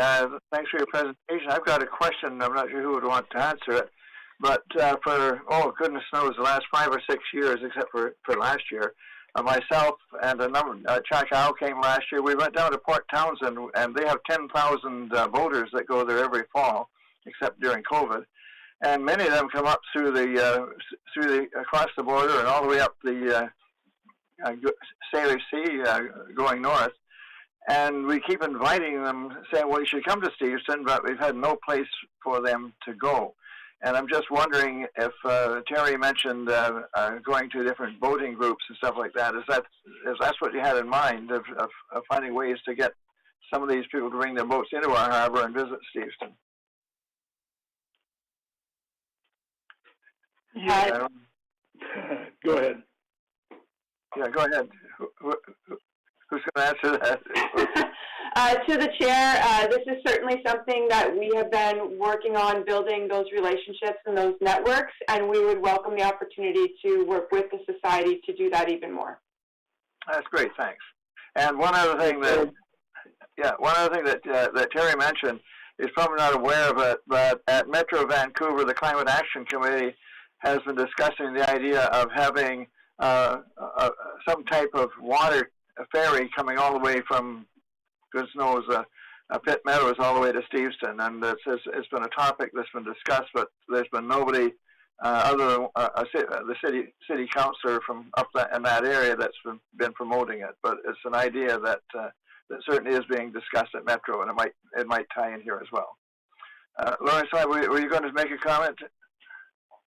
thanks for your presentation. I've got a question. I'm not sure who would want to answer it, but for, goodness knows, the last 5 or 6 years, except for last year, myself and a number, Chacao came last year. We went down to Port Townsend, and they have 10,000 boaters that go there every fall, except during COVID. And many of them come up through the across the border and all the way up the Salish Sea going north. And we keep inviting them, saying, well, you should come to Steveston, but we've had no place for them to go. And I'm just wondering if Terry mentioned going to different boating groups and stuff like that. Is that what you had in mind, of finding ways to get some of these people to bring their boats into our harbor and visit Steveston? Go ahead. Yeah, go ahead. Who's going to answer that? To the chair, this is certainly something that we have been working on, building those relationships and those networks, and we would welcome the opportunity to work with the society to do that even more. That's great, thanks. And one other thing that that Terry mentioned is probably not aware of it, but at Metro Vancouver, the Climate Action Committee has been discussing the idea of having some type of water ferry coming all the way from, goodness knows, Pitt Meadows all the way to Steveston, and it's been a topic that's been discussed, but there's been nobody other than the city councillor from up in that area that's been promoting it. But it's an idea that certainly is being discussed at Metro, and it might tie in here as well. Lawrence, were you going to make a comment?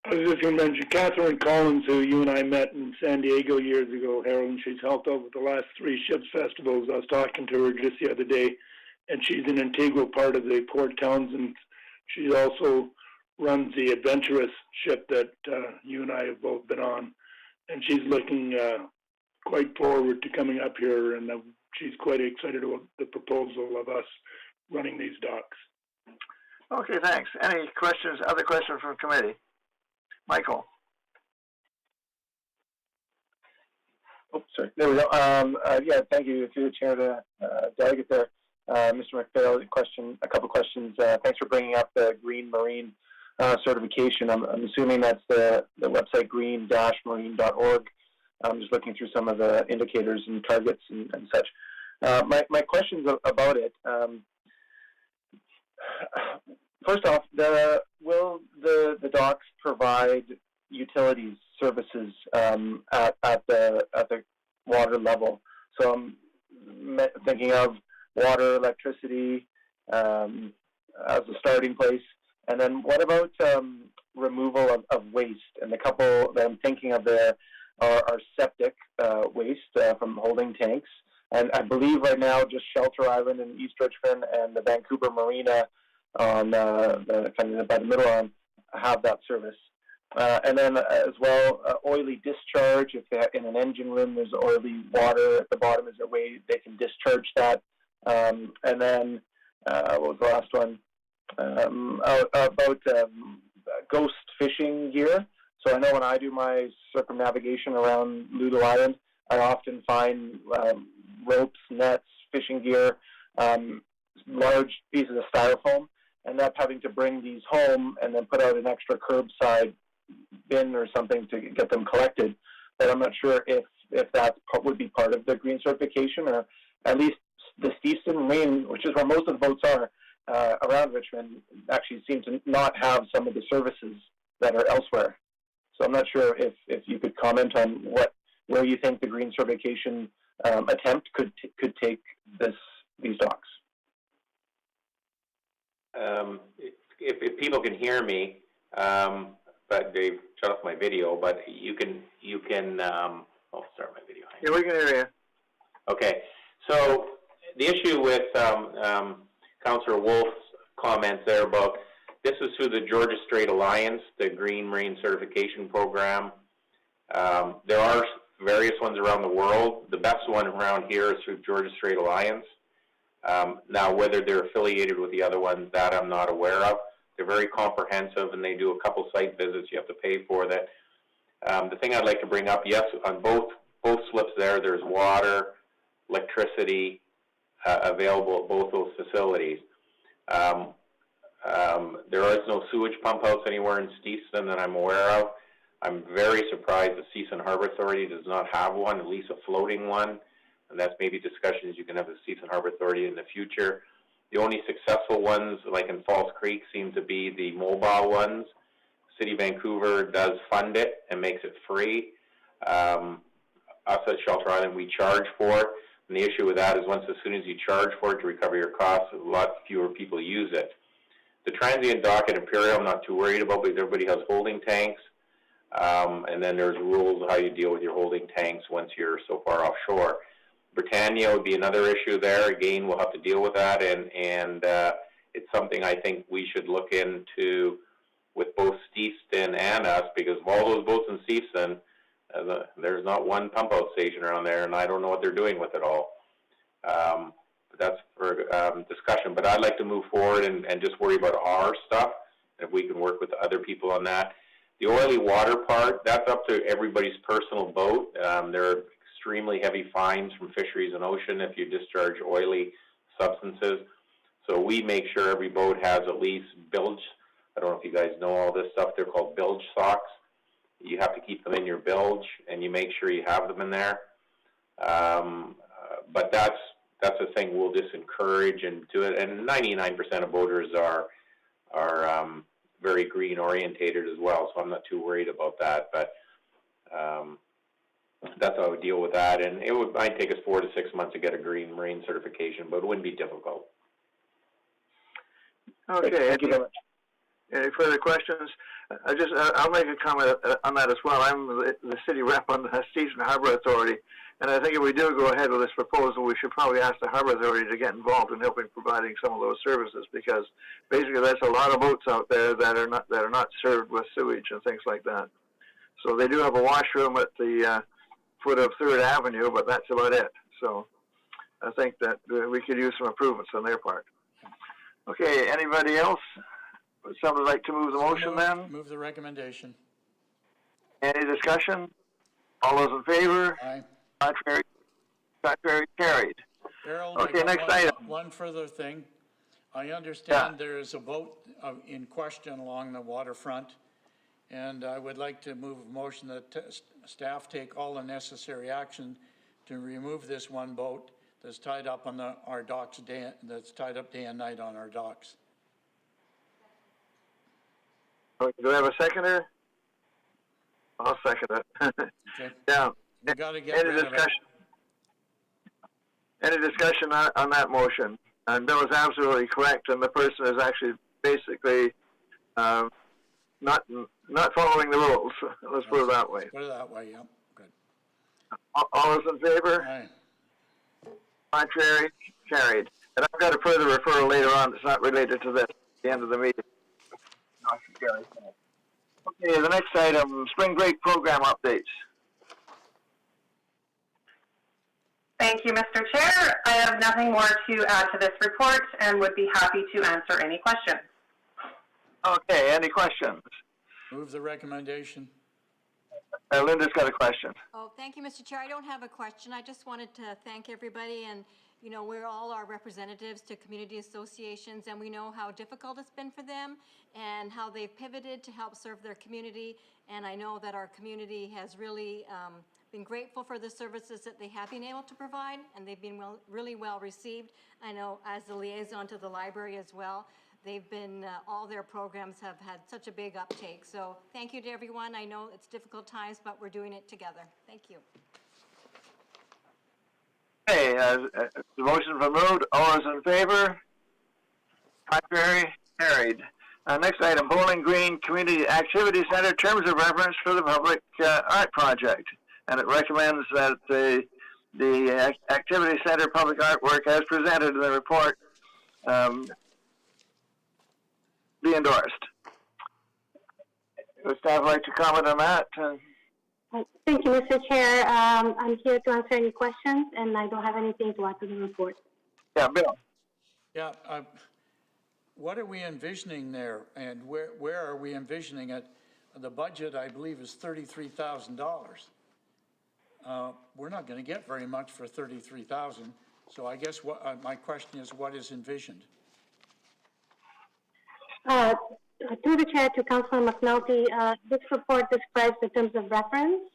I was just going to mention Catherine Collins, who you and I met in San Diego years ago, Harold, and she's helped out with the last 3 ships festivals. I was talking to her just the other day, and she's an integral part of the Port Townsend. She also runs the adventurous ship that you and I have both been on, and she's looking quite forward to coming up here, and she's quite excited about the proposal of us running these docks. Okay, thanks. Any questions, other questions from committee? Michael. Oh, sorry. There we go. Yeah, thank you through the chair to delegate there. Mr. McPhail, a couple questions. Thanks for bringing up the Green Marine certification. I'm assuming that's the website green-marine.org. I'm just looking through some of the indicators and targets and such. My questions about it. First off, will the docks provide utilities services at the water level? So I'm thinking of water, electricity as a starting place, and then what about removal of waste? And the couple that I'm thinking of there are septic waste from holding tanks, and I believe right now just Shelter Island in East Richmond and the Vancouver Marina on by the middle arm have that service. And then as well, oily discharge. If they have, in an engine room there's oily water at the bottom, is there a way they can discharge that? And then what was the last one? About ghost fishing gear. So I know when I do my circumnavigation around Ludo Island, I often find ropes, nets, fishing gear, large pieces of styrofoam, and that's having to bring these home and then put out an extra curbside bin or something to get them collected. But I'm not sure if that would be part of the green certification, or at least the Steveston Marine, which is where most of the boats are around Richmond, actually seem to not have some of the services that are elsewhere. So I'm not sure if you could comment on what where you think the green certification attempt could take these docks. If people can hear me, but they've shut off my video, but you can, I'll start my video. Yeah, we can hear you. Okay, so the issue with Councillor Wolf's comments there about, this is through the Georgia Strait Alliance, the Green Marine Certification Program. There are various ones around the world. The best one around here is through Georgia Strait Alliance. Now, whether they're affiliated with the other ones, that I'm not aware of. They're very comprehensive, and they do a couple site visits you have to pay for that. The thing I'd like to bring up, yes, on both slips there's water, electricity available at both those facilities. There is no sewage pump house anywhere in Steveston that I'm aware of. I'm very surprised the Steveston Harbor Authority does not have one, at least a floating one. And that's maybe discussions you can have with the Steveston Harbor Authority in the future. The only successful ones, like in Falls Creek, seem to be the mobile ones. City of Vancouver does fund it and makes it free. Us at Shelter Island, we charge for it. And the issue with that is as soon as you charge for it to recover your costs, a lot fewer people use it. The transient dock at Imperial, I'm not too worried about because everybody has holding tanks. And then there's rules how you deal with your holding tanks once you're so far offshore. Britannia would be another issue there. Again, we'll have to deal with that, and it's something I think we should look into with both Steveston and us, because of all those boats in Steveston, there's not one pump out station around there, and I don't know what they're doing with it all. But that's for discussion. But I'd like to move forward and just worry about our stuff, if we can work with other people on that. The oily water part, that's up to everybody's personal boat. There are extremely heavy fines from Fisheries and Ocean if you discharge oily substances. So we make sure every boat has at least bilge. I don't know if you guys know all this stuff. They're called bilge socks. You have to keep them in your bilge, and you make sure you have them in there. But that's a thing we'll just encourage and do it. And 99% of boaters are very green orientated as well, so I'm not too worried about that. But that's how I would deal with that. And it might take us 4 to 6 months to get a green marine certification, but it wouldn't be difficult. Okay. Thank you very much. Any further questions? I'll make a comment on that as well. I'm the city rep on the Steveston Harbor Authority, and I think if we do go ahead with this proposal, we should probably ask the Harbor Authority to get involved in helping providing some of those services, because basically there's a lot of boats out there that are not served with sewage and things like that. So they do have a washroom at the foot of 3rd Avenue, but that's about it. So I think that we could use some improvements on their part. Okay, anybody else? Would somebody like to move the motion then? Move the recommendation. Any discussion? All those in favor? Aye. Contrary, carried. Harold, okay, next item. One further thing. I understand there is a boat in question along the waterfront, and I would like to move a motion that staff take all the necessary action to remove this one boat that's tied up on our docks, that's tied up day and night on our docks. Do we have a seconder? I'll second it. Okay. Yeah. You gotta get rid of it. Any discussion on that motion? And Bill is absolutely correct, and the person is actually basically not following the rules. Let's put it that way. Put it that way, yeah. Good. All those in favor? Aye. Contrary, carried. And I've got a further referral later on that's not related to this at the end of the meeting. Okay, the next item, spring break program updates. Thank you, Mr. Chair. I have nothing more to add to this report and would be happy to answer any questions. Okay, any questions? Move the recommendation. Linda's got a question. Oh, thank you, Mr. Chair. I don't have a question. I just wanted to thank everybody, and you know, we're all our representatives to community associations, and we know how difficult it's been for them and how they've pivoted to help serve their community. And I know that our community has really been grateful for the services that they have been able to provide, and they've been really well received. I know as the liaison to the library as well, they've been, all their programs have had such a big uptake. So thank you to everyone. I know it's difficult times, but we're doing it together. Thank you. Okay, the motion been moved. All those in favor? Contrary? Carried. Next item, Bowling Green Community Activity Center, terms of reference for the public art project. And it recommends that the Activity Center public artwork as presented in the report be endorsed. Would staff like to comment on that? Thank you, Mr. Chair. I'm here to answer any questions, and I don't have anything to add to the report. Yeah, Bill. Yeah, what are we envisioning there, and where are we envisioning it? The budget, I believe, is $33,000. We're not going to get very much for $33,000. So I guess my question is, what is envisioned? Through the chair to Councilor McNulty, this report describes the terms of reference.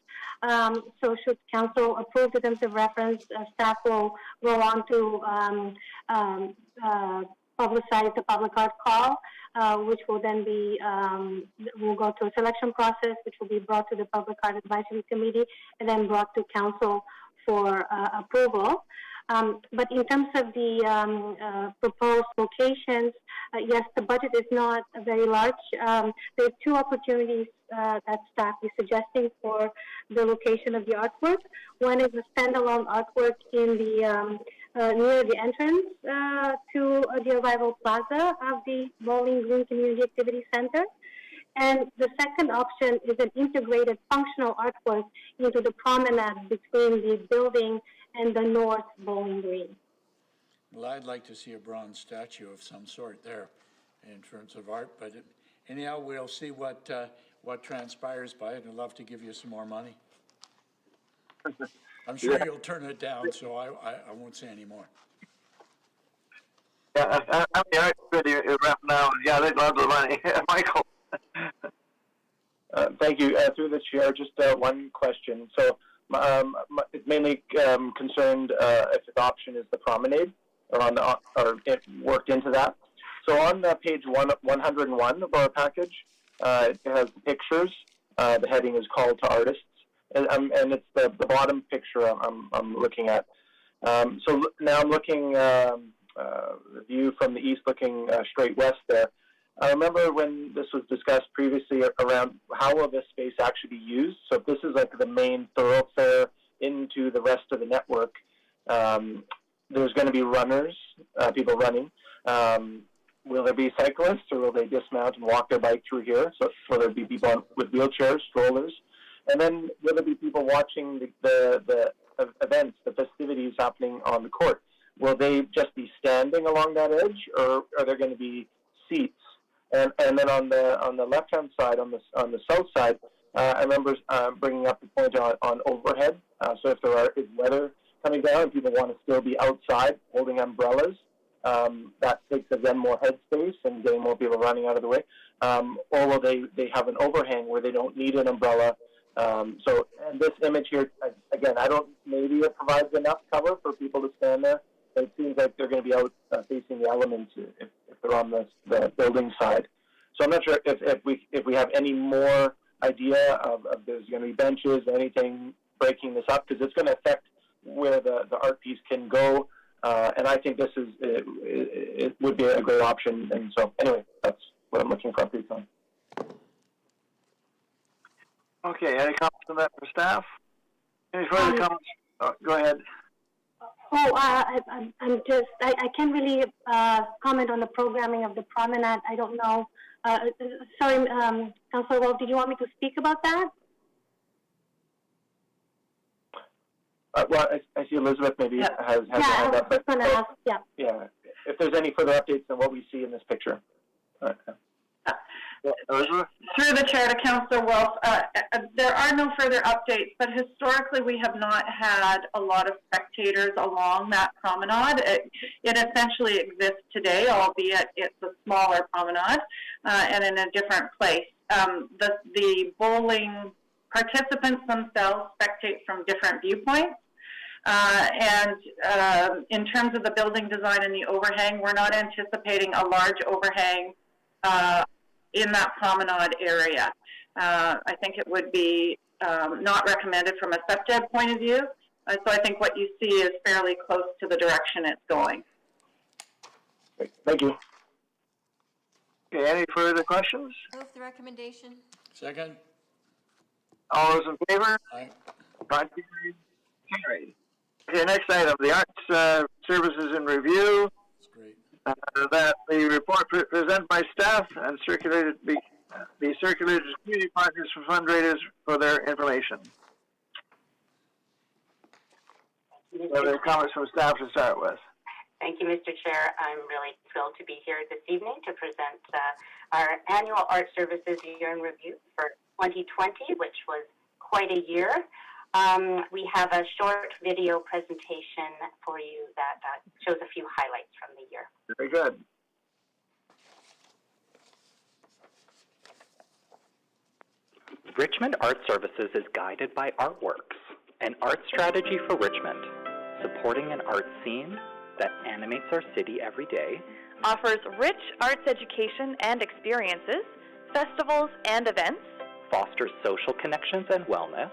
So should council approve the terms of reference, staff will go on to publicize the public art call, which will then be, will go to a selection process, which will be brought to the Public Art Advisory Committee and then brought to council for approval. But in terms of the proposed locations, yes, the budget is not very large. There are two opportunities that staff is suggesting for the location of the artwork. One is a standalone artwork in the near the entrance to the Arrival Plaza of the Bowling Green Community Activity Center. And the second option is an integrated functional artwork into the promenade between the building and the North Bowling Green. Well, I'd like to see a bronze statue of some sort there in terms of art, but anyhow, we'll see what transpires by it. I'd love to give you some more money. I'm sure you'll turn it down, so I won't say any more. Yeah, I'm the art video rep now. Yeah, they'd love the money. Michael. Thank you. Through the chair, just one question. So it's mainly concerned if the option is the promenade or it worked into that. So on page 101 of our package, it has the pictures. The heading is Call to Artists. And it's the bottom picture I'm looking at. So now I'm looking the view from the east, looking straight west there. I remember when this was discussed previously around how will this space actually be used. So if this is like the main thoroughfare into the rest of the network, there's going to be runners, people running. Will there be cyclists, or will they dismount and walk their bike through here? So will there be people with wheelchairs, strollers? And then will there be people watching the events, the festivities happening on the court? Will they just be standing along that edge, or are there going to be seats? And then on the left-hand side, on the south side, I remember bringing up the point on overhead. So if there is weather coming down and people want to still be outside holding umbrellas, that takes again more headspace and getting more people running out of the way. Or will they have an overhang where they don't need an umbrella? So, and this image here, again, maybe it provides enough cover for people to stand there, but it seems like they're going to be out facing the elements if they're on the building side. So I'm not sure if we have any more idea of there's going to be benches, anything breaking this up, because it's going to affect where the art piece can go. And I think this it would be a great option. And so anyway, that's what I'm looking for updates on. Okay, any comments on that for staff? Any further comments? Oh, go ahead. I can't really comment on the programming of the promenade. I don't know. Sorry, Councilor Wolf, did you want me to speak about that? Well, I see Elizabeth maybe has a hand up. But, yeah, if there's any further updates than what we see in this picture. Elizabeth? Through the chair to Councillor Wolf, there are no further updates, but historically we have not had a lot of spectators along that promenade. It essentially exists today, albeit it's a smaller promenade and in a different place. The bowling participants themselves spectate from different viewpoints. And in terms of the building design and the overhang, we're not anticipating a large overhang in that promenade area. I think it would be not recommended from a SEPTED point of view, So I think what you see is fairly close to the direction it's going. Thank you. Okay, any further questions? Move the recommendation. Second? All those in favor? Aye. Contrary? Carried. Okay, next item, the Arts Services in Review. That's great. That the report presented by staff and circulated be circulated to community partners for fundraisers for their information. So there are comments from staff to start with. Thank you, Mr. Chair. I'm really thrilled to be here this evening to present our annual Art Services Year in Review for 2020, which was quite a year. We have a short video presentation for you that shows a few highlights from the year. Very good. Richmond Art Services is guided by Artworks, an art strategy for Richmond, supporting an art scene that animates our city every day, offers rich arts education and experiences, festivals and events, fosters social connections and wellness,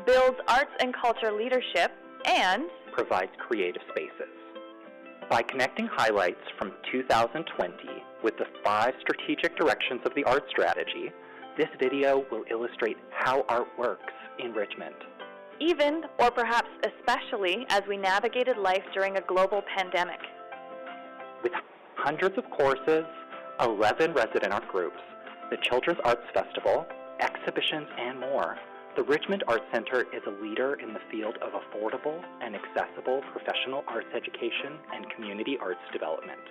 builds arts and culture leadership, and provides creative spaces. By connecting highlights from 2020 with the 5 strategic directions of the art strategy, this video will illustrate how art works in Richmond. Even, or perhaps especially, as we navigated life during a global pandemic. With hundreds of courses, 11 resident art groups, the Children's Arts Festival, exhibitions, and more, the Richmond Arts Center is a leader in the field of affordable and accessible professional arts education and community arts development.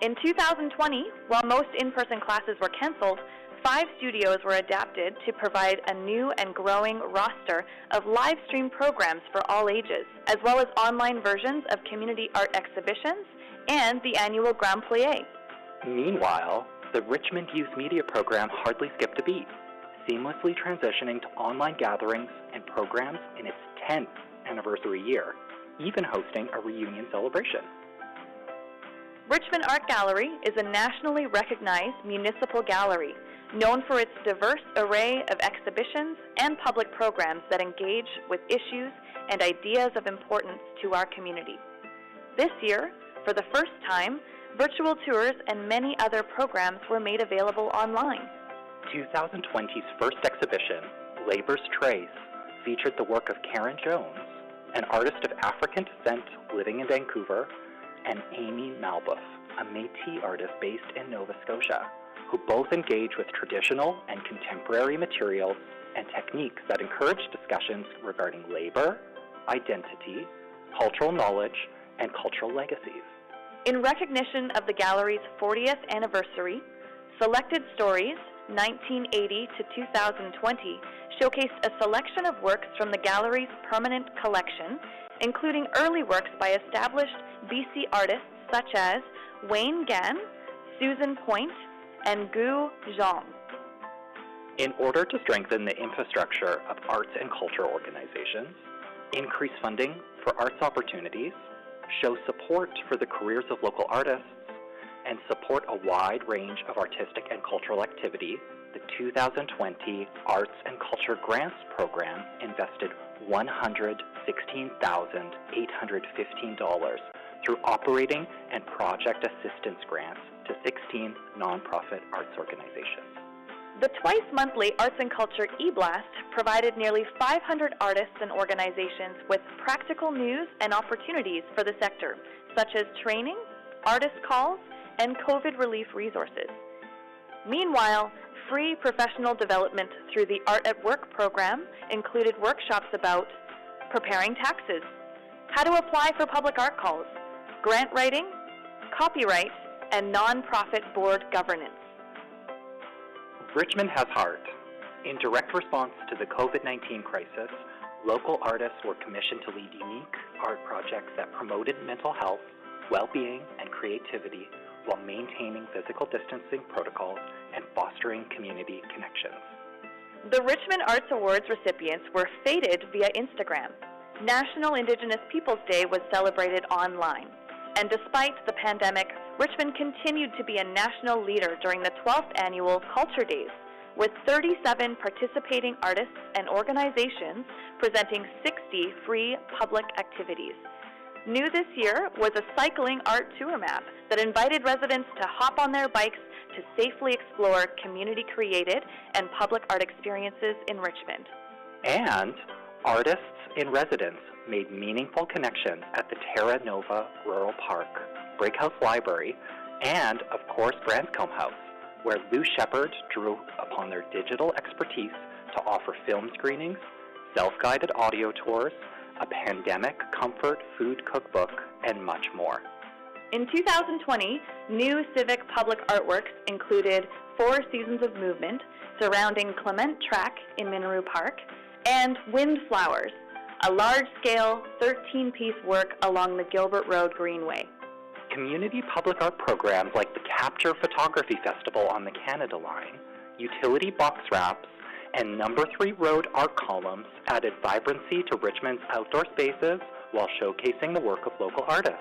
In 2020, while most in-person classes were canceled, 5 studios were adapted to provide a new and growing roster of live stream programs for all ages, as well as online versions of community art exhibitions and the annual Grand Plie. Meanwhile, the Richmond Youth Media Program hardly skipped a beat, seamlessly transitioning to online gatherings and programs in its 10th anniversary year, even hosting a reunion celebration. Richmond Art Gallery is a nationally recognized municipal gallery known for its diverse array of exhibitions and public programs that engage with issues and ideas of importance to our community. This year, for the first time, virtual tours and many other programs were made available online. 2020's first exhibition, Labor's Trace, featured the work of Karen Jones, an artist of African descent living in Vancouver, and Amy Malbuff, a Métis artist based in Nova Scotia, who both engage with traditional and contemporary materials and techniques that encourage discussions regarding labor, identity, cultural knowledge, and cultural legacies. In recognition of the gallery's 40th anniversary, Selected Stories, 1980 to 2020, showcased a selection of works from the gallery's permanent collection, including early works by established BC artists such as Wayne Gann, Susan Point, and Gu Zhang. In order to strengthen the infrastructure of arts and culture organizations, increase funding for arts opportunities, show support for the careers of local artists, and support a wide range of artistic and cultural activity, the 2020 Arts and Culture Grants Program invested $116,815 through operating and project assistance grants to 16 nonprofit arts organizations. The twice-monthly Arts and Culture e-blast provided nearly 500 artists and organizations with practical news and opportunities for the sector, such as training, artist calls, and COVID relief resources. Meanwhile, free professional development through the Art at Work program included workshops about preparing taxes, how to apply for public art calls, grant writing, copyright, and nonprofit board governance. Richmond has heart. In direct response to the COVID-19 crisis, local artists were commissioned to lead unique art projects that promoted mental health, well-being, and creativity while maintaining physical distancing protocols and fostering community connections. The Richmond Arts Awards recipients were feted via Instagram. National Indigenous Peoples Day was celebrated online. And despite the pandemic, Richmond continued to be a national leader during the 12th annual Culture Days, with 37 participating artists and organizations presenting 60 free public activities. New this year was a cycling art tour map that invited residents to hop on their bikes to safely explore community-created and public art experiences in Richmond. And artists in residence made meaningful connections at the Terra Nova Rural Park, Breakhouse Library, and, of course, Branscombe House, where Lou Shepard drew upon their digital expertise to offer film screenings, self-guided audio tours, a pandemic comfort food cookbook, and much more. In 2020, new civic public artworks included 4 Seasons of Movement surrounding Clement Track in Minaroo Park and Windflowers, a large-scale 13-piece work along the Gilbert Road Greenway. Community public art programs like the Capture Photography Festival on the Canada Line, utility box wraps, and Number 3 Road art columns added vibrancy to Richmond's outdoor spaces while showcasing the work of local artists.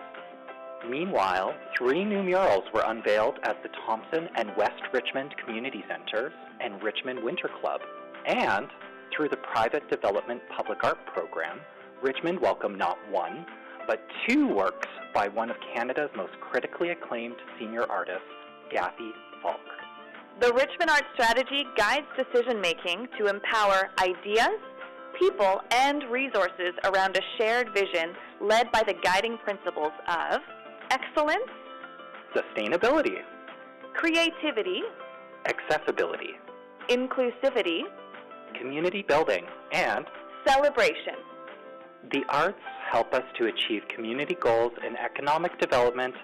Meanwhile, 3 new murals were unveiled at the Thompson and West Richmond Community Centers and Richmond Winter Club. And through the Private Development Public Art Program, Richmond welcomed not 1, but 2 works by one of Canada's most critically acclaimed senior artists, Kathy Falk. The Richmond Art Strategy guides decision-making to empower ideas, people, and resources around a shared vision led by the guiding principles of excellence, Sustainability, creativity, accessibility, inclusivity, community building, and celebration. The arts help us to achieve community goals in economic development,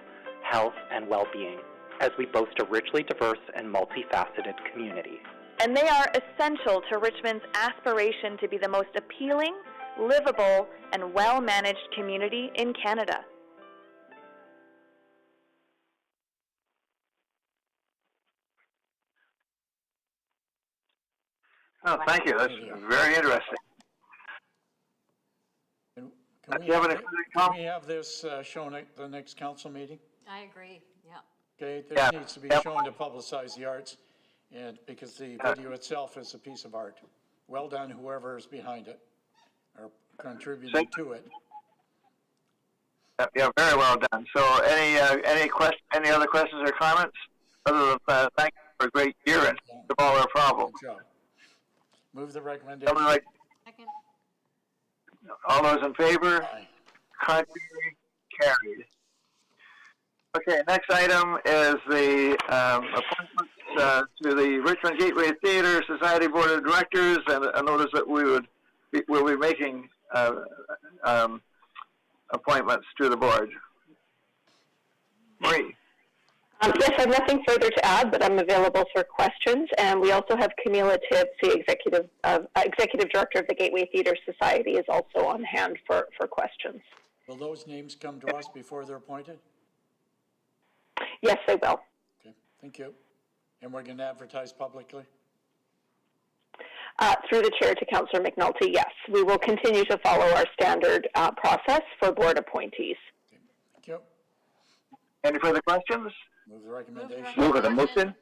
health, and well-being, as we boast a richly diverse and multifaceted community. And they are essential to Richmond's aspiration to be the most appealing, livable, and well-managed community in Canada. Oh, thank you. That's very interesting. Can we have this shown at the next council meeting? I agree, yeah. Okay, this needs to be shown to publicize the arts, and because the video itself is a piece of art. Well done, whoever is behind it, or contributing to it. Yeah, very well done. So, any other questions or comments? Other than thank you for a great year and of all our problems. Good job. Move the recommendation. Second. All those in favor? Contrary? Carried. Okay, next item is the appointments to the Richmond Gateway Theatre Society Board of Directors, and I notice that we'll be making appointments to the board. Marie. Yes, I have nothing further to add, but I'm available for questions. And we also have Camila Tibbs, the Executive Director of the Gateway Theatre Society, is also on hand for questions. Will those names come to us before they're appointed? Yes, they will. Okay, thank you. And we're going to advertise publicly? Through the chair to Councillor McNulty, yes. We will continue to follow our standard process for board appointees. Okay, thank you. Any further questions? Move the recommendation. Move the motion.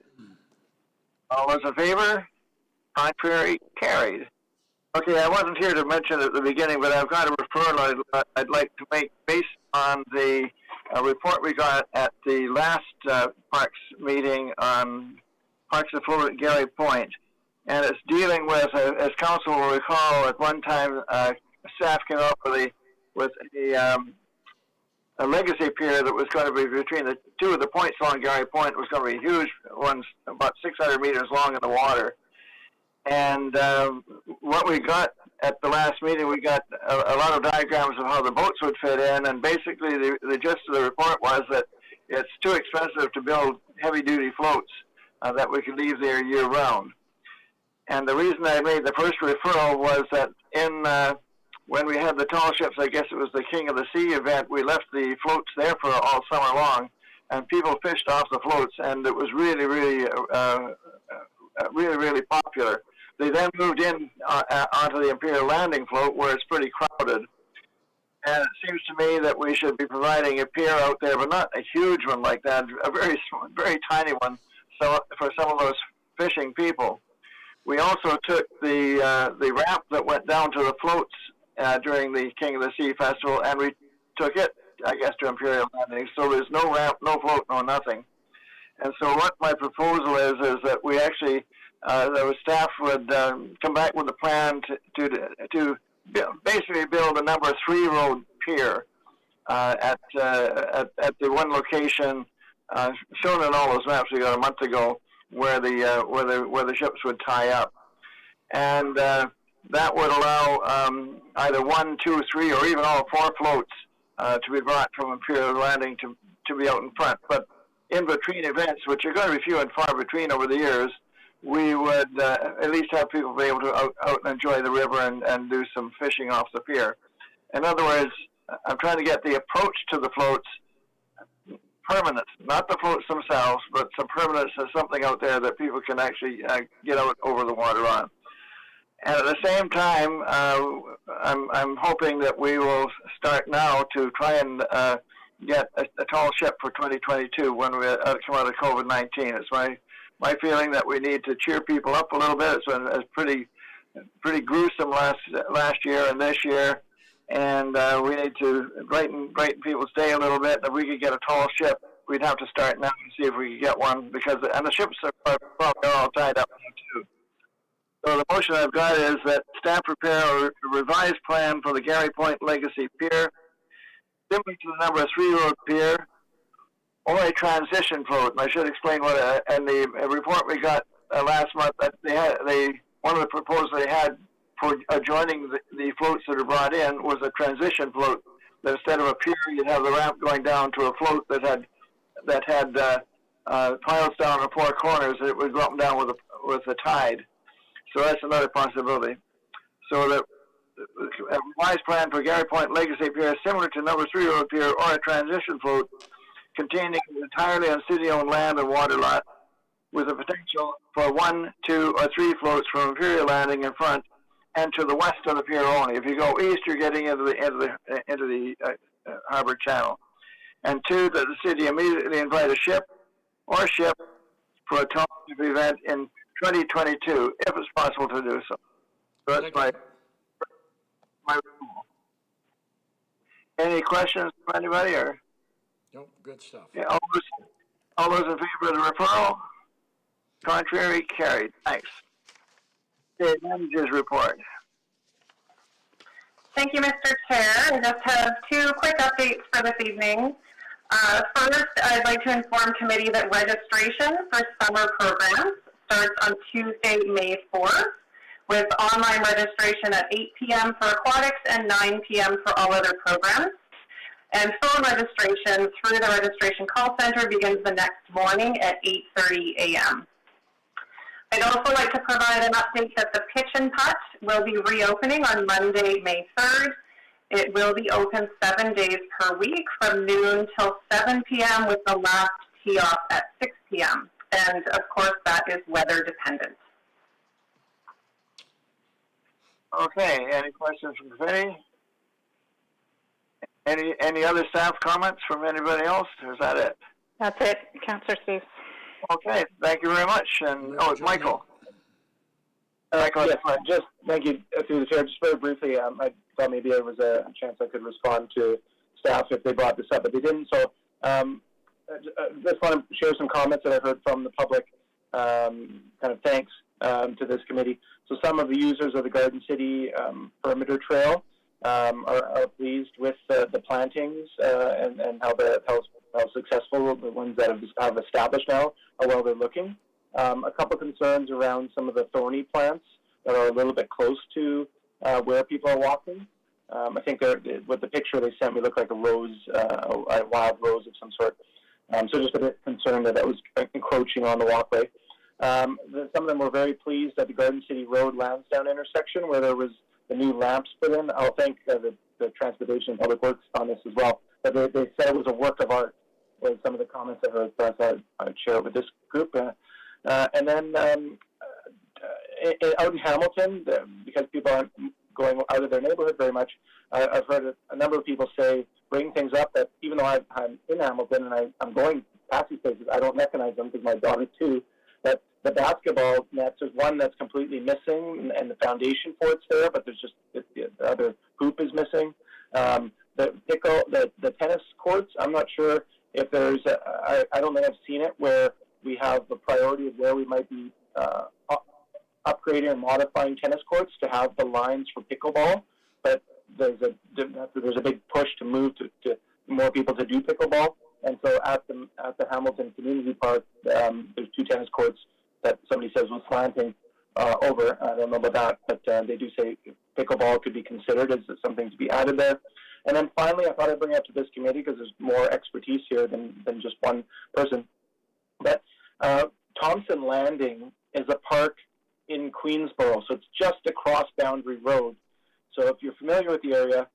All those in favor? Contrary? Carried. Okay, I wasn't here to mention at the beginning, but I've got a referral I'd like to make based on the report we got at the last Parks meeting on Parks Afloat at Gary Point. And it's dealing with, as council will recall, at one time staff came up with a legacy pier that was going to be between the two of the points along Gary Point. It was going to be huge ones, about 600 meters long in the water. And what we got at the last meeting, we got a lot of diagrams of how the boats would fit in, and basically the gist of the report was that it's too expensive to build heavy-duty floats that we could leave there year-round. And the reason I made the first referral was that when we had the tall ships, I guess it was the King of the Sea event, we left the floats there for all summer long, and people fished off the floats, and it was really, really popular. They then moved in onto the Imperial Landing float, where it's pretty crowded. And it seems to me that we should be providing a pier out there, but not a huge one like that, a very tiny one, so for some of those fishing people. We also took the ramp that went down to the floats during the King of the Sea Festival, and we took it, I guess, to Imperial Landing. So there's no ramp, no float, no nothing. And so what my proposal is that we actually, the staff would come back with a plan to basically build a number 3 road pier at the one location shown in all those maps we got a month ago, where the ships would tie up, and that would allow either 1, 2, 3, or even all 4 floats to be brought from Imperial Landing to be out in front. But in between events, which are going to be few and far between over the years, we would at least have people be able to out and enjoy the river and do some fishing off the pier. In other words, I'm trying to get the approach to the floats permanent, not the floats themselves, but some permanence of something out there that people can actually get out over the water on. And at the same time, I'm hoping that we will start now to try and get a tall ship for 2022 when we come out of COVID-19. It's my feeling that we need to cheer people up a little bit. It's pretty gruesome last year and this year, and we need to brighten people's day a little bit. If we could get a tall ship, we'd have to start now and see if we could get one, and the ships are probably all tied up now too. So the motion I've got is that staff prepare a revised plan for the Gary Point Legacy Pier, similar to the number 3 road pier, or a transition float. And I should explain what. And the report we got last month, that one of the proposals they had for adjoining the floats that are brought in was a transition float. That instead of a pier, you'd have the ramp going down to a float that had piles down on 4 corners. It would go up and down with the tide. So that's another possibility. So that a revised plan for Gary Point Legacy Pier is similar to number 3 road pier or a transition float containing entirely on city-owned land and water lot, with the potential for 1, 2, or 3 floats from Imperial Landing in front and to the west of the pier only. If you go east, you're getting into the harbor channel. And 2, that the city immediately invite a ship or ship for a tall event in 2022, if it's possible to do so. So that's my rule. Any questions from anybody, or? Nope, good stuff. Yeah, all those in favor of the referral? Contrary, carried. Thanks. Okay, manager's report. Thank you, Mr. Chair. I just have 2 quick updates for this evening. First, I'd like to inform committee that registration for summer programs starts on Tuesday, May 4th, with online registration at 8 p.m. for aquatics and 9 p.m. for all other programs. And phone registration through the registration call center begins the next morning at 8:30 a.m. I'd also like to provide an update that the Pitch and Putt will be reopening on Monday, May 3rd. It will be open 7 days per week from noon till 7 p.m. with the last tee off at 6 p.m. And of course, that is weather dependent. Okay, any questions from the committee? Any other staff comments from anybody else? Or is that it? That's it, Councillor Steve. Okay, thank you very much. And it's Michael. Yes, just thank you through the chair. Just very briefly, I thought maybe there was a chance I could respond to staff if they brought this up, but they didn't. So just want to share some comments that I've heard from the public. Kind of thanks to this committee. So some of the users of the Garden City perimeter trail are pleased with the plantings and how successful the ones that have established now are well they're looking. A couple concerns around some of the thorny plants that are a little bit close to where people are walking. I think with the picture they sent me looked like a rose, a wild rose of some sort. So just a bit concerned that was encroaching on the walkway. Some of them were very pleased at the Garden City Road Lansdowne intersection where there was the new lamps put in. I'll thank the Transportation and Public Works on this as well. But they said it was a work of art, was some of the comments I heard, so I thought I'd share it with this group. And then out in Hamilton, because people aren't going out of their neighborhood very much, I've heard a number of people bring things up that even though I'm in Hamilton and I'm going past these places, I don't recognize them because my daughter too, that the basketball nets, there's one that's completely missing, and the foundation for it's there, but there's just the other hoop is missing. The tennis courts, I'm not sure if there's, I don't think I've seen it where we have the priority of where we might be upgrading and modifying tennis courts to have the lines for pickleball, but there's a big push to move to more people to do pickleball, and so at the Hamilton Community Park, there's 2 tennis courts that somebody says was slanting over. I don't know about that, but they do say pickleball could be considered as something to be added there. And then finally, I thought I'd bring it up to this committee because there's more expertise here than just one person. But Thompson Landing is a park in Queensboro, so it's just across Boundary Road. So if you're familiar with the area,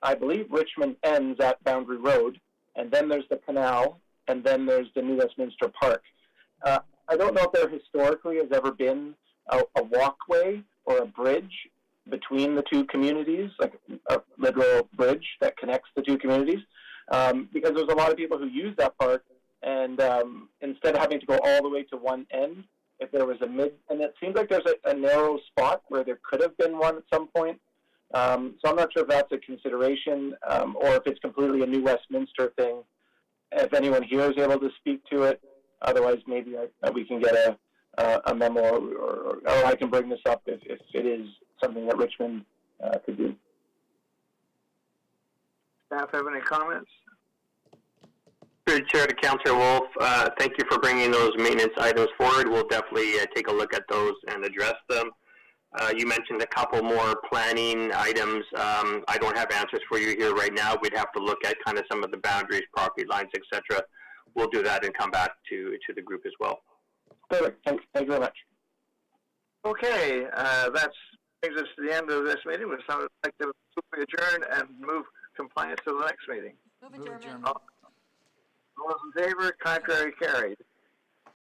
I believe Richmond ends at Boundary Road, and then there's the canal, and then there's the New Westminster Park. I don't know if there historically has ever been a walkway or a bridge between the two communities, like a literal bridge that connects the two communities, because there's a lot of people who use that park, and instead of having to go all the way to one end, if there was and it seems like there's a narrow spot where there could have been one at some point. So I'm not sure if that's a consideration, or if it's completely a New Westminster thing. If anyone here is able to speak to it, otherwise maybe we can get a memo, or I can bring this up if it is something that Richmond could do. Staff have any comments? Through the Chair to Councillor Wolf, thank you for bringing those maintenance items forward. We'll definitely take a look at those and address them. You mentioned a couple more planning items. I don't have answers for you here right now. We'd have to look at kind of some of the boundaries, property lines, etc. We'll do that and come back to the group as well. Perfect. Thank you very much. Okay, that brings us to the end of this meeting. We'd like to adjourn and move compliance to the next meeting. Move adjournment. All those in favor, contrary carried.